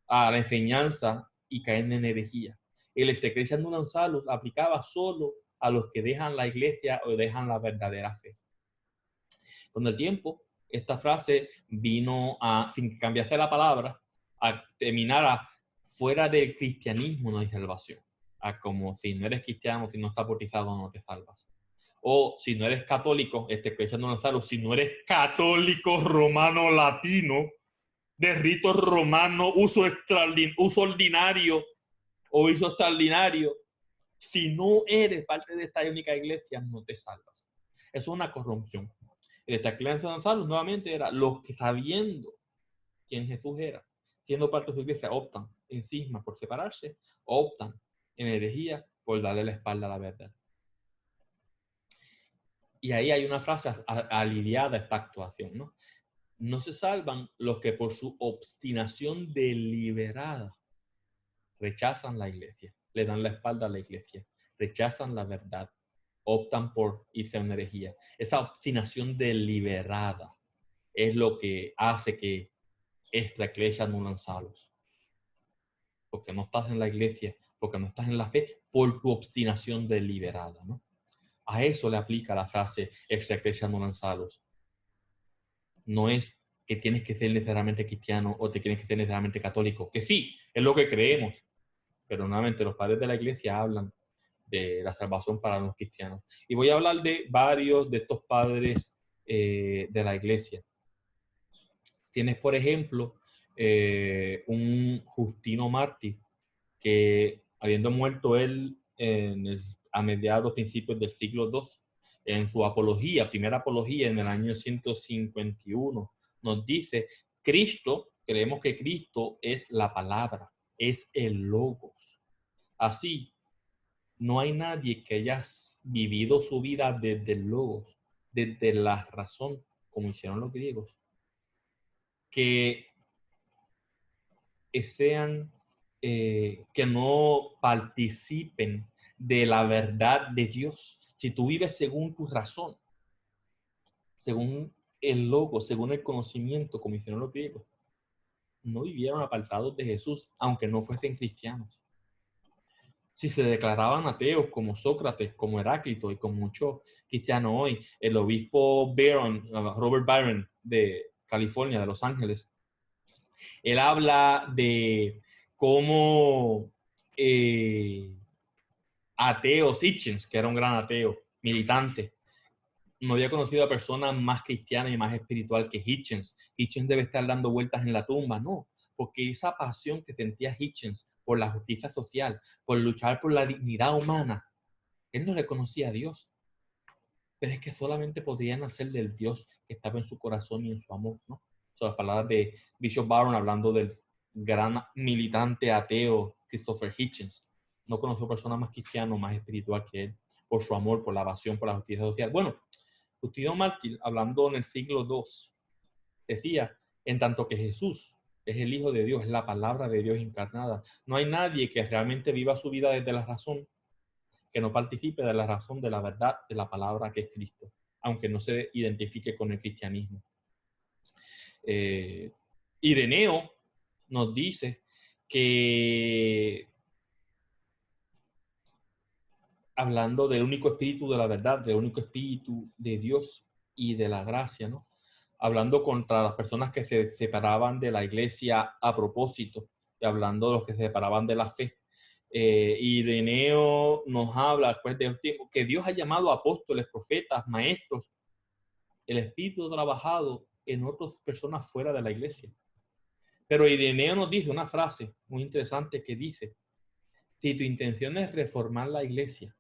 a la enseñanza y caen en herejía. El extra ecclesia nulla salus aplicaba solo a los que dejan la iglesia o dejan la verdadera fe. Con el tiempo, esta frase vino a, sin cambiarse la palabra, a terminar a fuera del cristianismo no hay salvación. Como si no eres cristiano, si no estás bautizado, no te salvas. O si no eres católico, si no eres católico romano latino, de rito romano, uso ordinario o uso extraordinario, si no eres parte de esta única iglesia, no te salvas. Eso es una corrupción. Esta iglesia de Salus nuevamente era los que sabiendo quién Jesús era, siendo parte de su iglesia, optan en cisma por separarse, optan en herejía por darle la espalda a la verdad. Y ahí hay una frase aliviada a esta actuación, ¿no? No se salvan los que por su obstinación deliberada rechazan la iglesia, le dan la espalda a la iglesia, rechazan la verdad, optan por irse a una herejía. Esa obstinación deliberada es lo que hace que extra ecclesia nulla salus. Porque no estás en la iglesia, porque no estás en la fe, por tu obstinación deliberada, ¿no? A eso le aplica la frase extra ecclesia nulla salus. No es que tienes que ser necesariamente cristiano o te tienes que ser necesariamente católico, que sí, es lo que creemos, pero nuevamente los padres de la iglesia hablan de la salvación para los cristianos. Y voy a hablar de varios de estos padres de la iglesia. Tienes, por ejemplo, un Justino mártir que, habiendo muerto él a mediados, principios del siglo II, en su apología, primera apología en el año 151, nos dice, creemos que Cristo es la palabra, es el logos. Así, no hay nadie que haya vivido su vida desde el logos, desde la razón, como hicieron los griegos, que que no participen de la verdad de Dios, Si tú vives según tu razón, según el logo, según el conocimiento, como hicieron los griegos, no vivieron apartados de Jesús, aunque no fuesen cristianos. Si se declaraban ateos como Sócrates, como Heráclito y como muchos cristianos hoy, el obispo Robert Barron de California, de Los Ángeles, él habla de cómo ateos, Hitchens, que era un gran ateo, militante, no había conocido a persona más cristiana y más espiritual que Hitchens. Hitchens debe estar dando vueltas en la tumba, no, porque esa pasión que sentía Hitchens por la justicia social, por luchar por la dignidad humana, él no reconocía a Dios. Pero es que solamente podía nacer del Dios que estaba en su corazón y en su amor, ¿no? Son las palabras de Bishop Barron hablando del gran militante ateo Christopher Hitchens. No conoció persona más cristiana, más espiritual que él, por su amor, por la pasión, por la justicia social. Bueno, Justino Mártir, hablando en el siglo II, decía, en tanto que Jesús es el Hijo de Dios, es la palabra de Dios encarnada, no hay nadie que realmente viva su vida desde la razón, que no participe de la razón, de la verdad, de la palabra que es Cristo, aunque no se identifique con el cristianismo. Ireneo nos dice que, hablando del único espíritu de la verdad, del único espíritu de Dios y de la gracia, ¿no? Hablando contra las personas que se separaban de la iglesia a propósito, y hablando de los que se separaban de la fe. Ireneo nos habla después de un tiempo que Dios ha llamado a apóstoles, profetas, maestros, el espíritu trabajado en otras personas fuera de la iglesia. Pero Ireneo nos dice una frase muy interesante que dice, si tu intención es reformar la iglesia,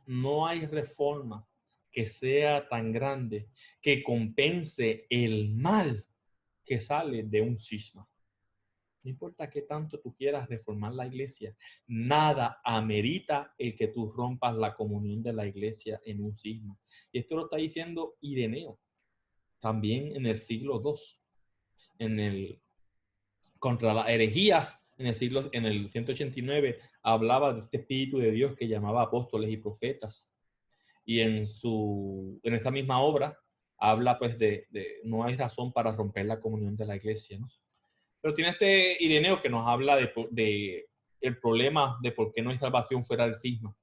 no hay reforma que sea tan grande que compense el mal que sale de un cisma. No importa qué tanto tú quieras reformar la iglesia, nada amerita el que tú rompas la comunión de la iglesia en un cisma. Y esto lo está diciendo Ireneo, también en el siglo II, contra las herejías. En el 189 hablaba de este espíritu de Dios que llamaba apóstoles y profetas. Y en esa misma obra habla pues de no hay razón para romper la comunión de la iglesia, ¿no? Pero tiene este Ireneo que nos habla de el problema de por qué no hay salvación fuera del cisma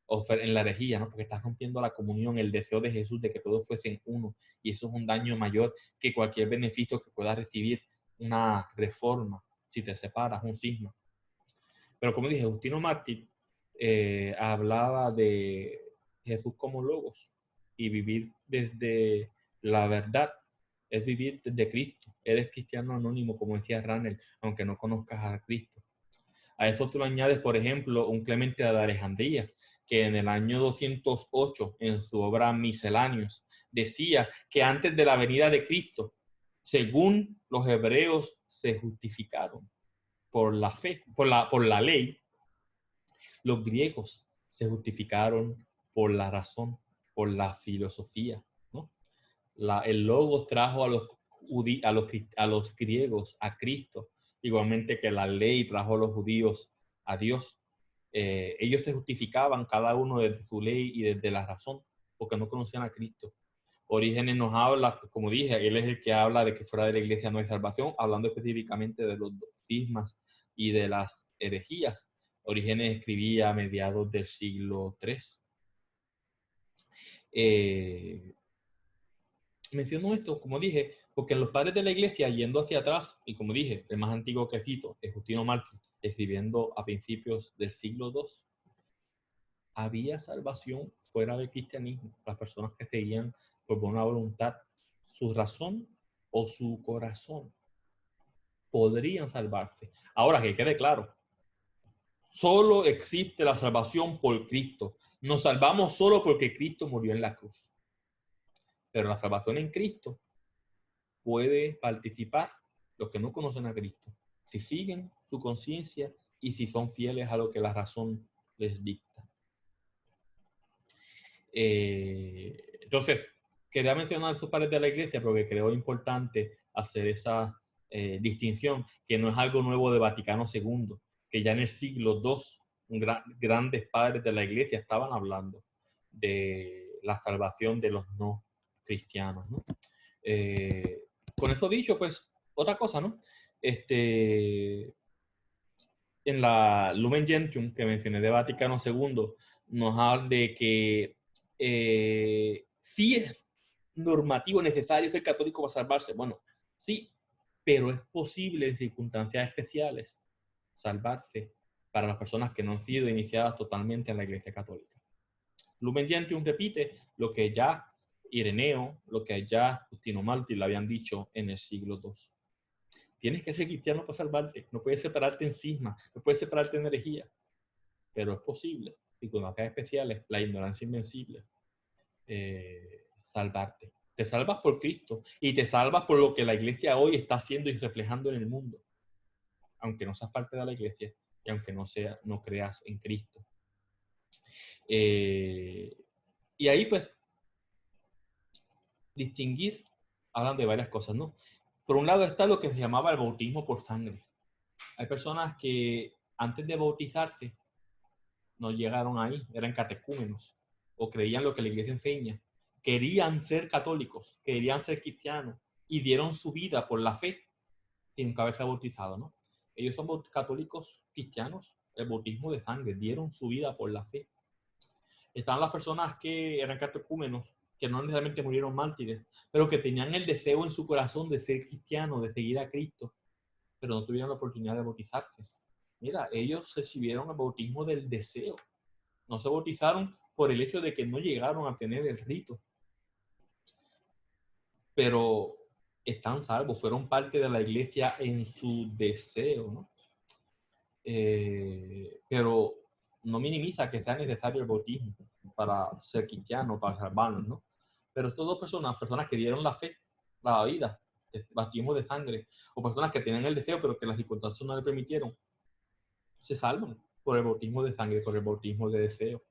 o en la herejía, ¿no? Porque estás rompiendo la comunión, el deseo de Jesús de que todos fuesen uno, y eso es un daño mayor que cualquier beneficio que pueda recibir una reforma si te separas, un cisma. Pero como dije, Justino Mártir hablaba de Jesús como logos y vivir desde la verdad es vivir desde Cristo. Eres cristiano anónimo, como decía Ranel, aunque no conozcas a Cristo. A eso tú le añades, por ejemplo, un Clemente de Alejandría, que en el año 208, en su obra Misceláneos, decía que antes de la venida de Cristo, según los hebreos se justificaron por la fe, por la ley, los griegos se justificaron por la razón, por la filosofía, ¿no? El Logos trajo a los griegos a Cristo, igualmente que la ley trajo a los judíos a Dios. Ellos se justificaban cada uno desde su ley y desde la razón, porque no conocían a Cristo. Orígenes nos habla, como dije, él es el que habla de que fuera de la iglesia no hay salvación, hablando específicamente de los cismas y de las herejías. Orígenes escribía a mediados del siglo III. Menciono esto, como dije, porque en los padres de la iglesia, yendo hacia atrás, y como dije, el más antiguo que cito es Justino Mártir, escribiendo a principios del siglo II, había salvación fuera del cristianismo. Las personas que seguían por buena voluntad su razón o su corazón podrían salvarse. Ahora, que quede claro, solo existe la salvación por Cristo. Nos salvamos solo porque Cristo murió en la cruz. Pero la salvación en Cristo puede participar los que no conocen a Cristo, si siguen su conciencia y si son fieles a lo que la razón les dicta. Entonces, quería mencionar sus padres de la iglesia porque creo importante hacer esa distinción, que no es algo nuevo de Vaticano II, que ya en el siglo II grandes padres de la iglesia estaban hablando. de la salvación de los no cristianos, ¿no? Con eso dicho, pues, otra cosa, ¿no? En la Lumen Gentium que mencioné de Vaticano II, nos habla de que sí es normativo, necesario ser católico para salvarse. Bueno, sí, pero es posible en circunstancias especiales salvarse para las personas que no han sido iniciadas totalmente en la Iglesia Católica. Lumen Gentium repite lo que ya Ireneo, lo que ya Justino Mártir le habían dicho en el siglo II. Tienes que ser cristiano para salvarte. No puedes separarte en cisma, no puedes separarte en herejía. Pero es posible, circunstancias especiales, la ignorancia invencible, salvarte. Te salvas por Cristo y te salvas por lo que la iglesia hoy está haciendo y reflejando en el mundo. Aunque no seas parte de la iglesia y aunque no creas en Cristo. Y ahí pues distinguir, hablan de varias cosas, ¿no? Por un lado está lo que se llamaba el bautismo por sangre. Hay personas que antes de bautizarse no llegaron ahí, eran catecúmenos o creían lo que la iglesia enseña. Querían ser católicos, querían ser cristianos y dieron su vida por la fe sin nunca haberse bautizado, ¿no? Ellos son católicos cristianos, el bautismo de sangre, dieron su vida por la fe. Están las personas que eran catecúmenos, que no necesariamente murieron mártires, pero que tenían el deseo en su corazón de ser cristianos, de seguir a Cristo, pero no tuvieron la oportunidad de bautizarse. Mira, ellos recibieron el bautismo del deseo. No se bautizaron por el hecho de que no llegaron a tener el rito. Pero están salvos, fueron parte de la iglesia en su deseo, ¿no? Pero no minimiza que sea necesario el bautismo para ser cristiano, para salvarnos, ¿no? Pero estas dos personas que dieron la fe, la vida, el bautismo de sangre, o personas que tienen el deseo, pero que las circunstancias no le permitieron, se salvan por el bautismo de sangre, por el bautismo de deseo.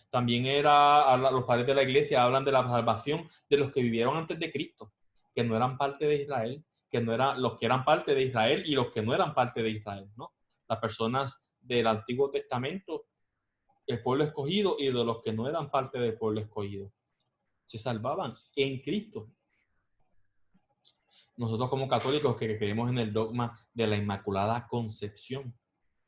También los padres de la iglesia hablan de la salvación de los que vivieron antes de Cristo, que no eran parte de Israel, que no eran los que eran parte de Israel y los que no eran parte de Israel, ¿no? Las personas del Antiguo Testamento, el pueblo escogido y de los que no eran parte del pueblo escogido. Se salvaban en Cristo. Nosotros como católicos que creemos en el dogma de la Inmaculada Concepción,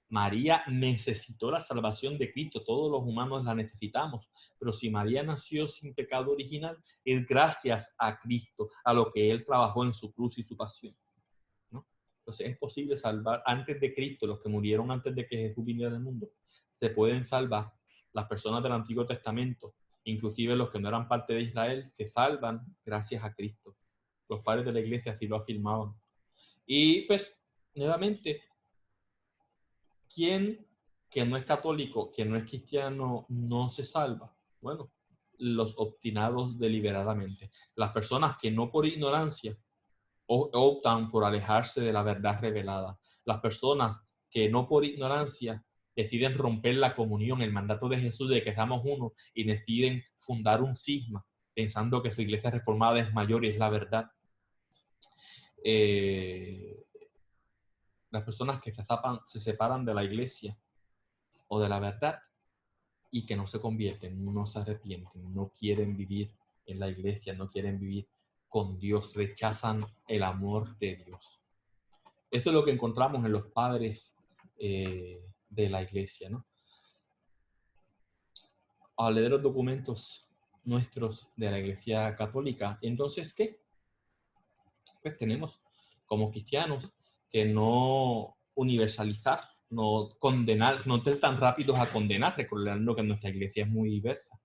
María necesitó la salvación de Cristo, todos los humanos la necesitamos, pero si María nació sin pecado original, es gracias a Cristo, a lo que Él trabajó en su cruz y su pasión, ¿no? Entonces es posible salvar antes de Cristo, los que murieron antes de que Jesús viniera al mundo, se pueden salvar. Las personas del Antiguo Testamento, inclusive los que no eran parte de Israel, se salvan gracias a Cristo. Los padres de la iglesia así lo afirmaban. Y pues, nuevamente, ¿quién que no es católico, que no es cristiano, no se salva? Bueno, los obstinados deliberadamente. Las personas que no por ignorancia optan por alejarse de la verdad revelada. Las personas que no por ignorancia deciden romper la comunión, el mandato de Jesús de que seamos uno y deciden fundar un cisma, pensando que su iglesia reformada es mayor y es la verdad. Las personas que se separan de la iglesia o de la verdad y que no se convierten, no se arrepienten, no quieren vivir en la iglesia, no quieren vivir con Dios, rechazan el amor de Dios. Eso es lo que encontramos en los padres de la iglesia, ¿no? Al leer los documentos nuestros de la iglesia católica, entonces, ¿qué? Pues tenemos como cristianos que no universalizar, no condenar, no ser tan rápidos a condenar, recordando que nuestra iglesia es muy diversa.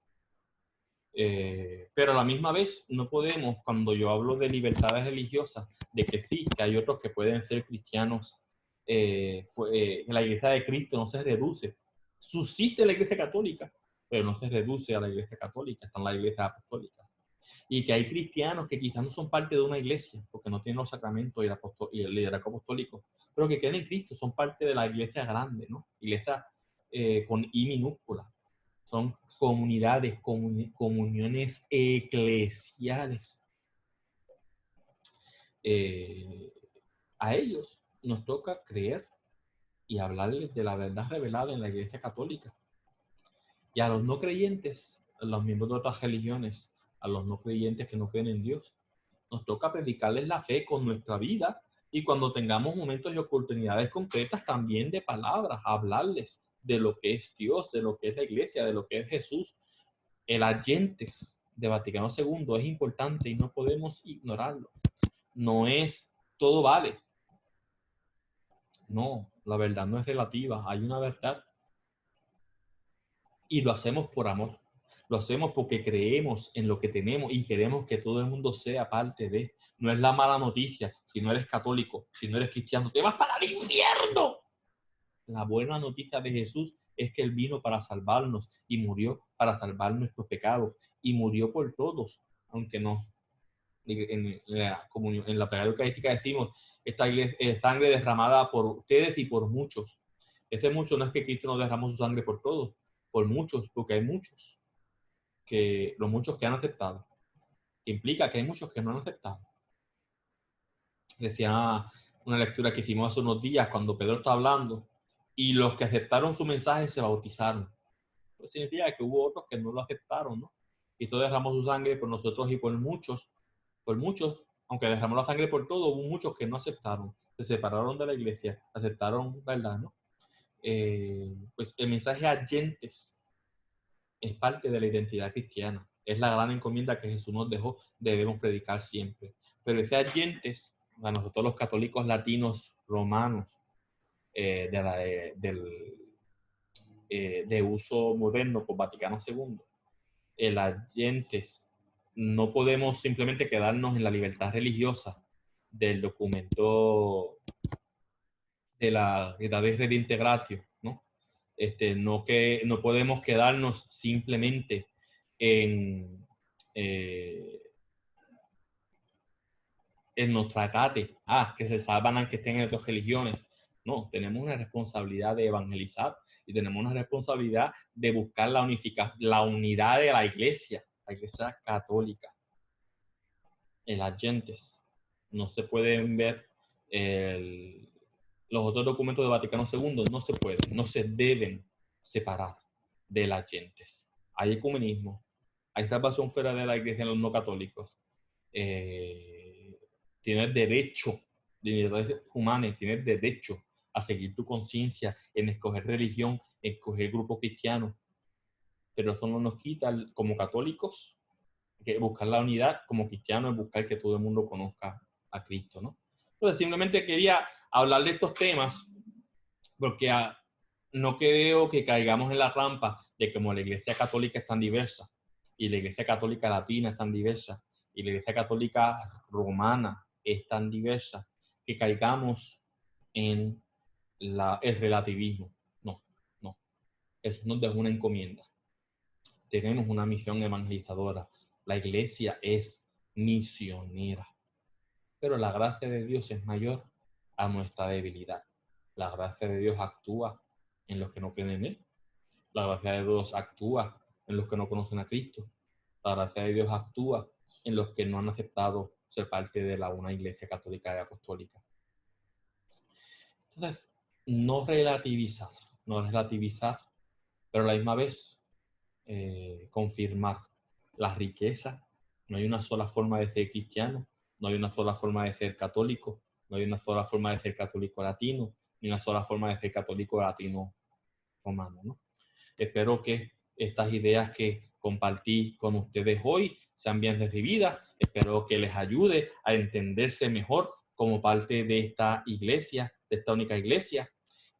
Pero a la misma vez no podemos, cuando yo hablo de libertades religiosas, de que sí, que hay otros que pueden ser cristianos, la iglesia de Cristo no se reduce. Subsiste la iglesia católica, pero no se reduce a la iglesia católica, está en la iglesia apostólica. Y que hay cristianos que quizás no son parte de una iglesia, porque no tienen los sacramentos y el liderazgo apostólico, pero que creen en Cristo, son parte de la iglesia grande, ¿no? Iglesia con I minúscula. Son comunidades, comuniones eclesiales. A ellos nos toca creer y hablarles de la verdad revelada en la iglesia católica. Y a los no creyentes, los miembros de otras religiones, a los no creyentes que no creen en Dios. Nos toca predicarles la fe con nuestra vida y cuando tengamos momentos y oportunidades concretas también de palabras, hablarles de lo que es Dios, de lo que es la iglesia, de lo que es Jesús. El agentes de Vaticano II es importante y no podemos ignorarlo. No es todo vale. No, la verdad no es relativa, hay una verdad. Y lo hacemos por amor. Lo hacemos porque creemos en lo que tenemos y queremos que todo el mundo sea parte de. No es la mala noticia. Si no eres católico, si no eres cristiano, te vas para el infierno. La buena noticia de Jesús es que Él vino para salvarnos y murió para salvar nuestros pecados y murió por todos, aunque no. En la comunión, en la plegaria eucarística decimos, esta sangre derramada por ustedes y por muchos. Ese mucho no es que Cristo no derramó su sangre por todos, por muchos, porque hay muchos, que los muchos que han aceptado, que implica que hay muchos que no han aceptado. Decía una lectura que hicimos hace unos días cuando Pedro está hablando, y los que aceptaron su mensaje se bautizaron. Eso significa que hubo otros que no lo aceptaron, ¿no? Y todo derramó su sangre por nosotros y por muchos, aunque derramó la sangre por todos, hubo muchos que no aceptaron, se separaron de la iglesia, aceptaron, ¿verdad? ¿No? Pues el mensaje a gentes es parte de la identidad cristiana. Es la gran encomienda que Jesús nos dejó, debemos predicar siempre. Pero ese a gentes, a nosotros los católicos latinos romanos, de uso moderno por Vaticano II, el agentes, no podemos simplemente quedarnos en la libertad religiosa del documento de la edad de reintegratio, ¿no? No podemos quedarnos simplemente en los tratates, que se salvan aunque estén en otras religiones. No, tenemos una responsabilidad de evangelizar y tenemos una responsabilidad de buscar la unidad de la iglesia católica. En las gentes no se pueden ver los otros documentos de Vaticano II, no se deben separar de las gentes. Hay ecumenismo, hay salvación fuera de la iglesia en los no católicos. Tienes derecho, dignidades humanas, tienes derecho a seguir tu conciencia en escoger religión, en escoger grupo cristiano. Pero eso no nos quita, como católicos, que buscar la unidad, como cristianos, es buscar que todo el mundo conozca a Cristo, ¿no? Entonces, simplemente quería hablar de estos temas porque no creo que caigamos en la trampa de como la iglesia católica es tan diversa y la iglesia católica latina es tan diversa y la iglesia católica romana es tan diversa, que caigamos en el relativismo. No, no. Eso nos deja una encomienda. Tenemos una misión evangelizadora. La iglesia es misionera. Pero la gracia de Dios es mayor a nuestra debilidad. La gracia de Dios actúa en los que no creen en Él. La gracia de Dios actúa en los que no conocen a Cristo. La gracia de Dios actúa en los que no han aceptado ser parte de una iglesia católica y apostólica. Entonces, no relativizar, pero a la misma vez confirmar la riqueza. No hay una sola forma de ser cristiano, no hay una sola forma de ser católico, no hay una sola forma de ser católico latino, ni una sola forma de ser católico latino romano, ¿no? Espero que estas ideas que compartí con ustedes hoy sean bien recibidas. Espero que les ayude a entenderse mejor como parte de esta iglesia, de esta única iglesia.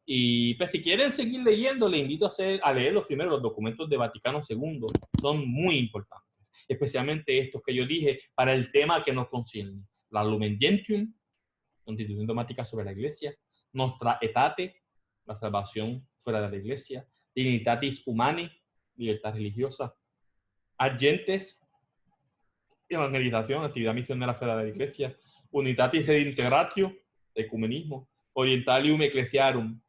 Y pues si quieren seguir leyendo, les invito a leer los documentos de Vaticano II. Son muy importantes, especialmente estos que yo dije para el tema que nos concierne. La Lumen Gentium, Constitución dogmática sobre la iglesia, Nostra Aetate, la salvación fuera de la iglesia, Dignitatis Humanae, libertad religiosa, Ad Gentes, evangelización, actividad misionera fuera de la iglesia, Unitatis Redintegratio, ecumenismo, Orientalium Ecclesiarum,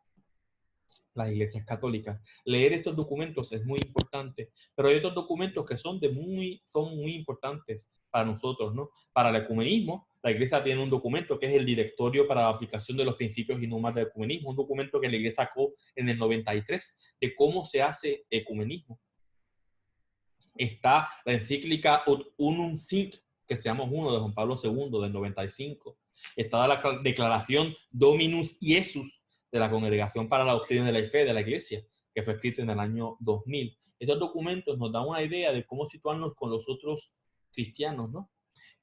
las iglesias católicas. Leer estos documentos es muy importante, pero hay otros documentos que son muy importantes para nosotros, ¿no? Para el ecumenismo, la iglesia tiene un documento que es el Directorio para la aplicación de los principios y normas del ecumenismo, un documento que la iglesia sacó en el 93 de cómo se hace ecumenismo. Está la encíclica Ut Unum Sint, que seamos uno, de Juan Pablo II, del 95. Está la declaración Dominus Iesus, de la Congregación para la Doctrina de la Fe de la Iglesia, que fue escrita en el año 2000. Estos documentos nos dan una idea de cómo situarnos con los otros cristianos, ¿no?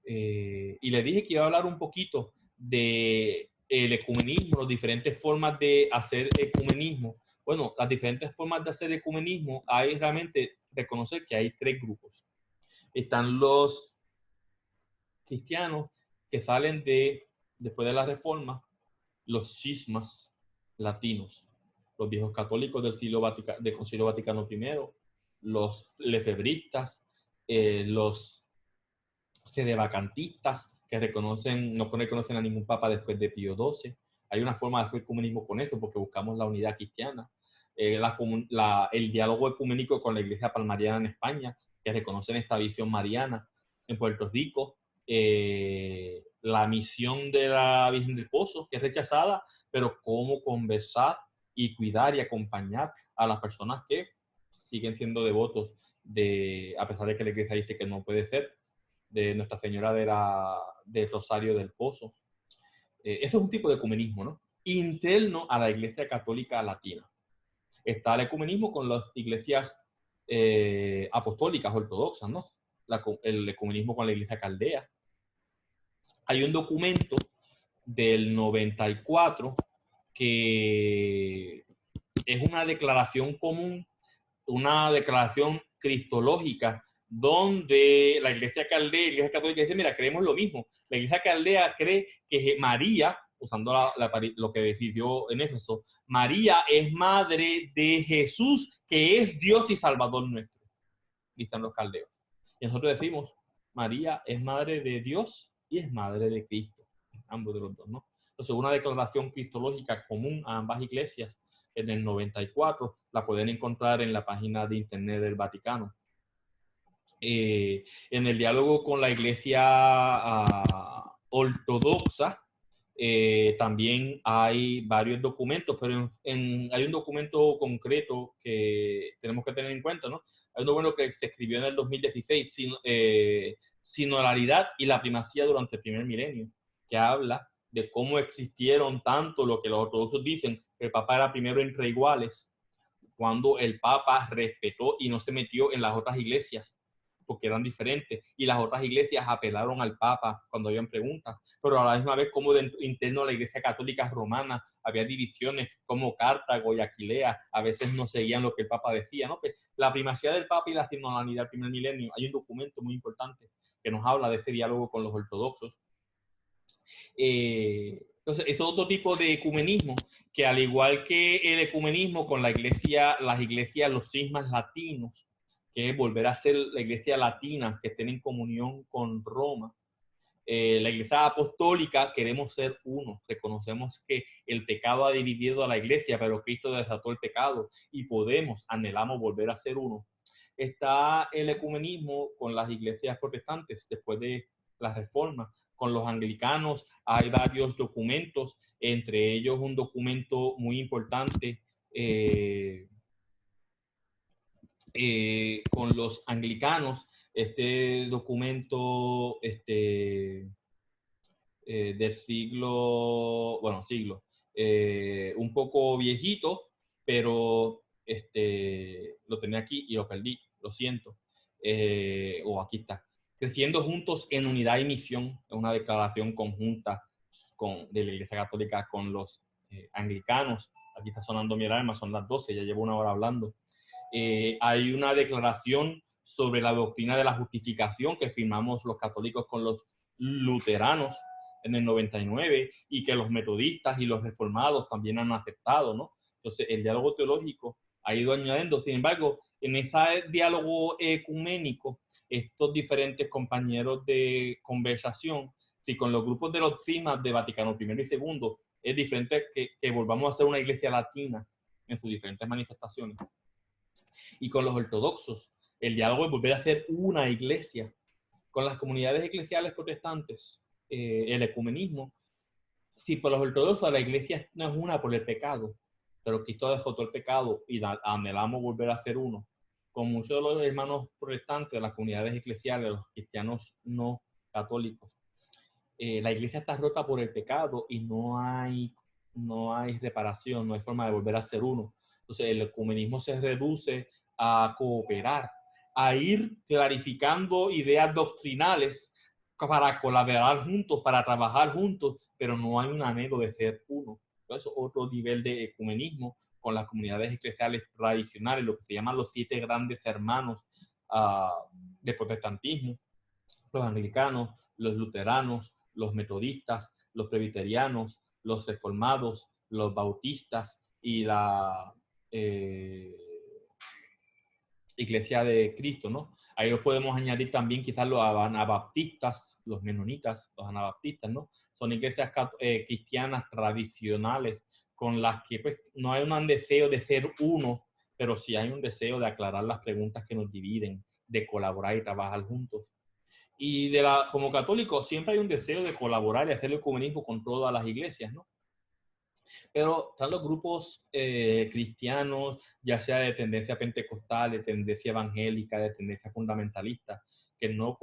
Y les dije que iba a hablar un poquito de el ecumenismo, las diferentes formas de hacer ecumenismo. Bueno, las diferentes formas de hacer ecumenismo, hay realmente reconocer que hay tres grupos. Están los cristianos que salen después de la Reforma, los cismas latinos, los viejos católicos del Concilio Vaticano I, los lefebristas, los sedevacantistas, que no reconocen a ningún papa después de Pío XII. Hay una forma de hacer ecumenismo con eso, porque buscamos la unidad cristiana. El diálogo ecuménico con la Iglesia Palmariana en España, que reconocen esta visión mariana. En Puerto Rico, la misión de la Virgen del Pozo, que es rechazada, pero cómo conversar y cuidar y acompañar a las personas que siguen siendo devotos a pesar de que la Iglesia dice que no puede ser, de Nuestra Señora del Rosario del Pozo. Eso es un tipo de ecumenismo, ¿no? Interno a la Iglesia Católica Latina. Está el ecumenismo con las iglesias apostólicas ortodoxas, ¿no? El ecumenismo con la Iglesia Caldea. Hay un documento del 94 que es una declaración común, una declaración cristológica, donde la Iglesia Caldea y la Iglesia Católica dicen, mira, creemos lo mismo. La Iglesia Caldea cree que María, usando lo que decidió en Éfeso, María es madre de Jesús, que es Dios y Salvador nuestro, dicen los caldeos. Y nosotros decimos, María es madre de Dios y es madre de Cristo, ambos de los dos, ¿no? Entonces, una declaración cristológica común a ambas iglesias en el 94, la pueden encontrar en la página de internet del Vaticano. En el diálogo con la iglesia ortodoxa, también hay varios documentos, pero hay un documento concreto que tenemos que tener en cuenta, ¿no? Hay un documento que se escribió en el 2016, Sinodalidad y la primacía durante el primer milenio, que habla de cómo existieron tanto lo que los ortodoxos dicen, que el Papa era primero entre iguales, cuando el Papa respetó y no se metió en las otras iglesias, porque eran diferentes, y las otras iglesias apelaron al Papa cuando habían preguntas, pero a la misma vez como interno de la Iglesia Católica Romana había divisiones, como Cartago y Aquilea a veces no seguían lo que el Papa decía, ¿no? Pues la primacía del Papa y la sinodalidad del primer milenio, hay un documento muy importante que nos habla de ese diálogo con los ortodoxos. Entonces, es otro tipo de ecumenismo, que al igual que el ecumenismo con las iglesias, los cismas latinos, que es volver a ser la iglesia latina, que estén en comunión con Roma. La iglesia apostólica queremos ser uno, reconocemos que el pecado ha dividido a la iglesia, pero Cristo desató el pecado y anhelamos volver a ser uno. Está el ecumenismo con las iglesias protestantes después de la Reforma. Con los anglicanos hay varios documentos, entre ellos un documento muy importante con los anglicanos, este documento del siglo, un poco viejito, pero lo tenía aquí y lo perdí, lo siento. Aquí está. Creciendo juntos en unidad y misión, es una declaración conjunta de la Iglesia Católica con los anglicanos. Aquí está sonando mi alarma, son las 12, ya llevo una hora hablando. Hay una declaración sobre la doctrina de la justificación que firmamos los católicos con los luteranos en el 99 y que los metodistas y los reformados también han aceptado, ¿no? Entonces, el diálogo teológico ha ido añadiendo. Sin embargo, en ese diálogo ecuménico, estos diferentes compañeros de conversación, si con los grupos de los cismas de Vaticano I y II es diferente que volvamos a ser una iglesia latina en sus diferentes manifestaciones. Y con los ortodoxos, el diálogo es volver a ser una iglesia. Con las comunidades eclesiales protestantes, el ecumenismo, si por los ortodoxos la iglesia no es una por el pecado, pero Cristo dejó todo el pecado y anhelamos volver a ser uno. con muchos de los hermanos protestantes, de las comunidades eclesiales, los cristianos no católicos, la iglesia está rota por el pecado y no hay reparación, no hay forma de volver a ser uno. Entonces el ecumenismo se reduce a cooperar, a ir clarificando ideas doctrinales para colaborar juntos, para trabajar juntos, pero no hay un anhelo de ser uno. Entonces otro nivel de ecumenismo con las comunidades eclesiales tradicionales, lo que se llaman los 7 grandes hermanos de protestantismo, los anglicanos, los luteranos, los metodistas, los presbiterianos, los reformados, los bautistas y la Iglesia de Cristo, ¿no? Ahí los podemos añadir también quizás los anabaptistas, los menonitas, los anabaptistas, ¿no? Son iglesias cristianas tradicionales con las que pues, no hay un deseo de ser uno, pero sí hay un deseo de aclarar las preguntas que nos dividen, de colaborar y trabajar juntos. Y como católicos siempre hay un deseo de colaborar y hacer el ecumenismo con todas las iglesias, ¿no? Pero están los grupos cristianos, ya sea de tendencia pentecostal, de tendencia evangélica, de tendencia fundamentalista, que no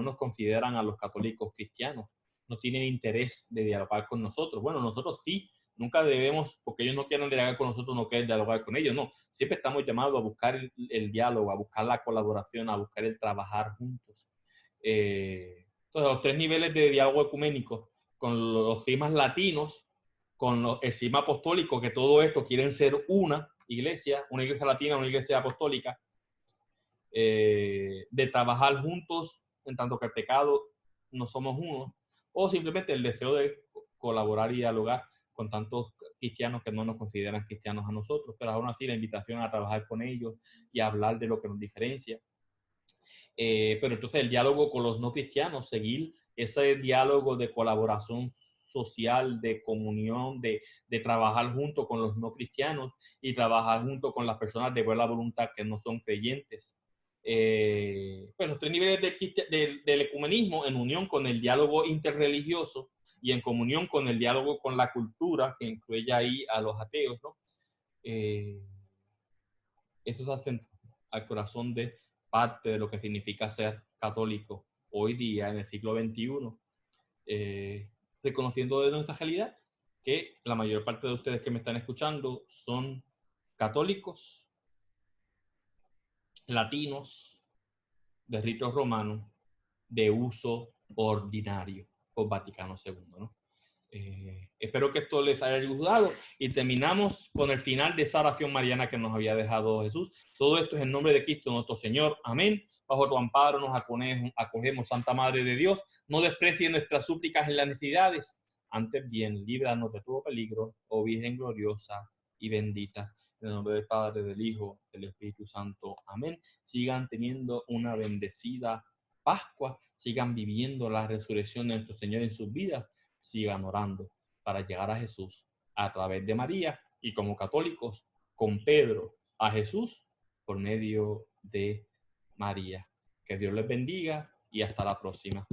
nos consideran a los católicos cristianos, no tienen interés de dialogar con nosotros. Bueno, nosotros sí, nunca debemos, porque ellos no quieren dialogar con nosotros, no quieren dialogar con ellos, no. Siempre estamos llamados a buscar el diálogo, a buscar la colaboración, a buscar el trabajar juntos. Entonces, los 3 niveles de diálogo ecuménico, con los temas latinos, con el cisma apostólico, que todo esto quieren ser una iglesia latina, una iglesia apostólica, de trabajar juntos en tanto que el pecado no somos uno, o simplemente el deseo de colaborar y dialogar con tantos cristianos que no nos consideran cristianos a nosotros, pero aún así la invitación a trabajar con ellos y a hablar de lo que nos diferencia. Pero entonces el diálogo con los no cristianos, seguir ese diálogo de colaboración social, de comunión, de trabajar junto con los no cristianos y trabajar junto con las personas de buena voluntad que no son creyentes. Pues los 3 niveles del ecumenismo en unión con el diálogo interreligioso y en comunión con el diálogo con la cultura, que incluye ahí a los ateos, ¿no? Eso se hace al corazón de parte de lo que significa ser católico hoy día en el siglo XXI, reconociendo de nuestra realidad que la mayor parte de ustedes que me están escuchando son católicos, latinos, de rito romano, de uso ordinario por Vaticano II, ¿no? Espero que esto les haya ayudado y terminamos con el final de esa oración mariana que nos había dejado Jesús. Todo esto es en nombre de Cristo nuestro Señor. Amén. Bajo tu amparo nos acogemos, Santa Madre de Dios. No desprecies nuestras súplicas en las necesidades. Antes bien, líbranos de todo peligro, oh Virgen gloriosa y bendita. En el nombre del Padre, del Hijo, del Espíritu Santo. Amén. Sigan teniendo una bendecida Pascua. Sigan viviendo la resurrección de nuestro Señor en sus vidas. Sigan orando para llegar a Jesús a través de María y como católicos con Pedro a Jesús por medio de María. Que Dios les bendiga y hasta la próxima.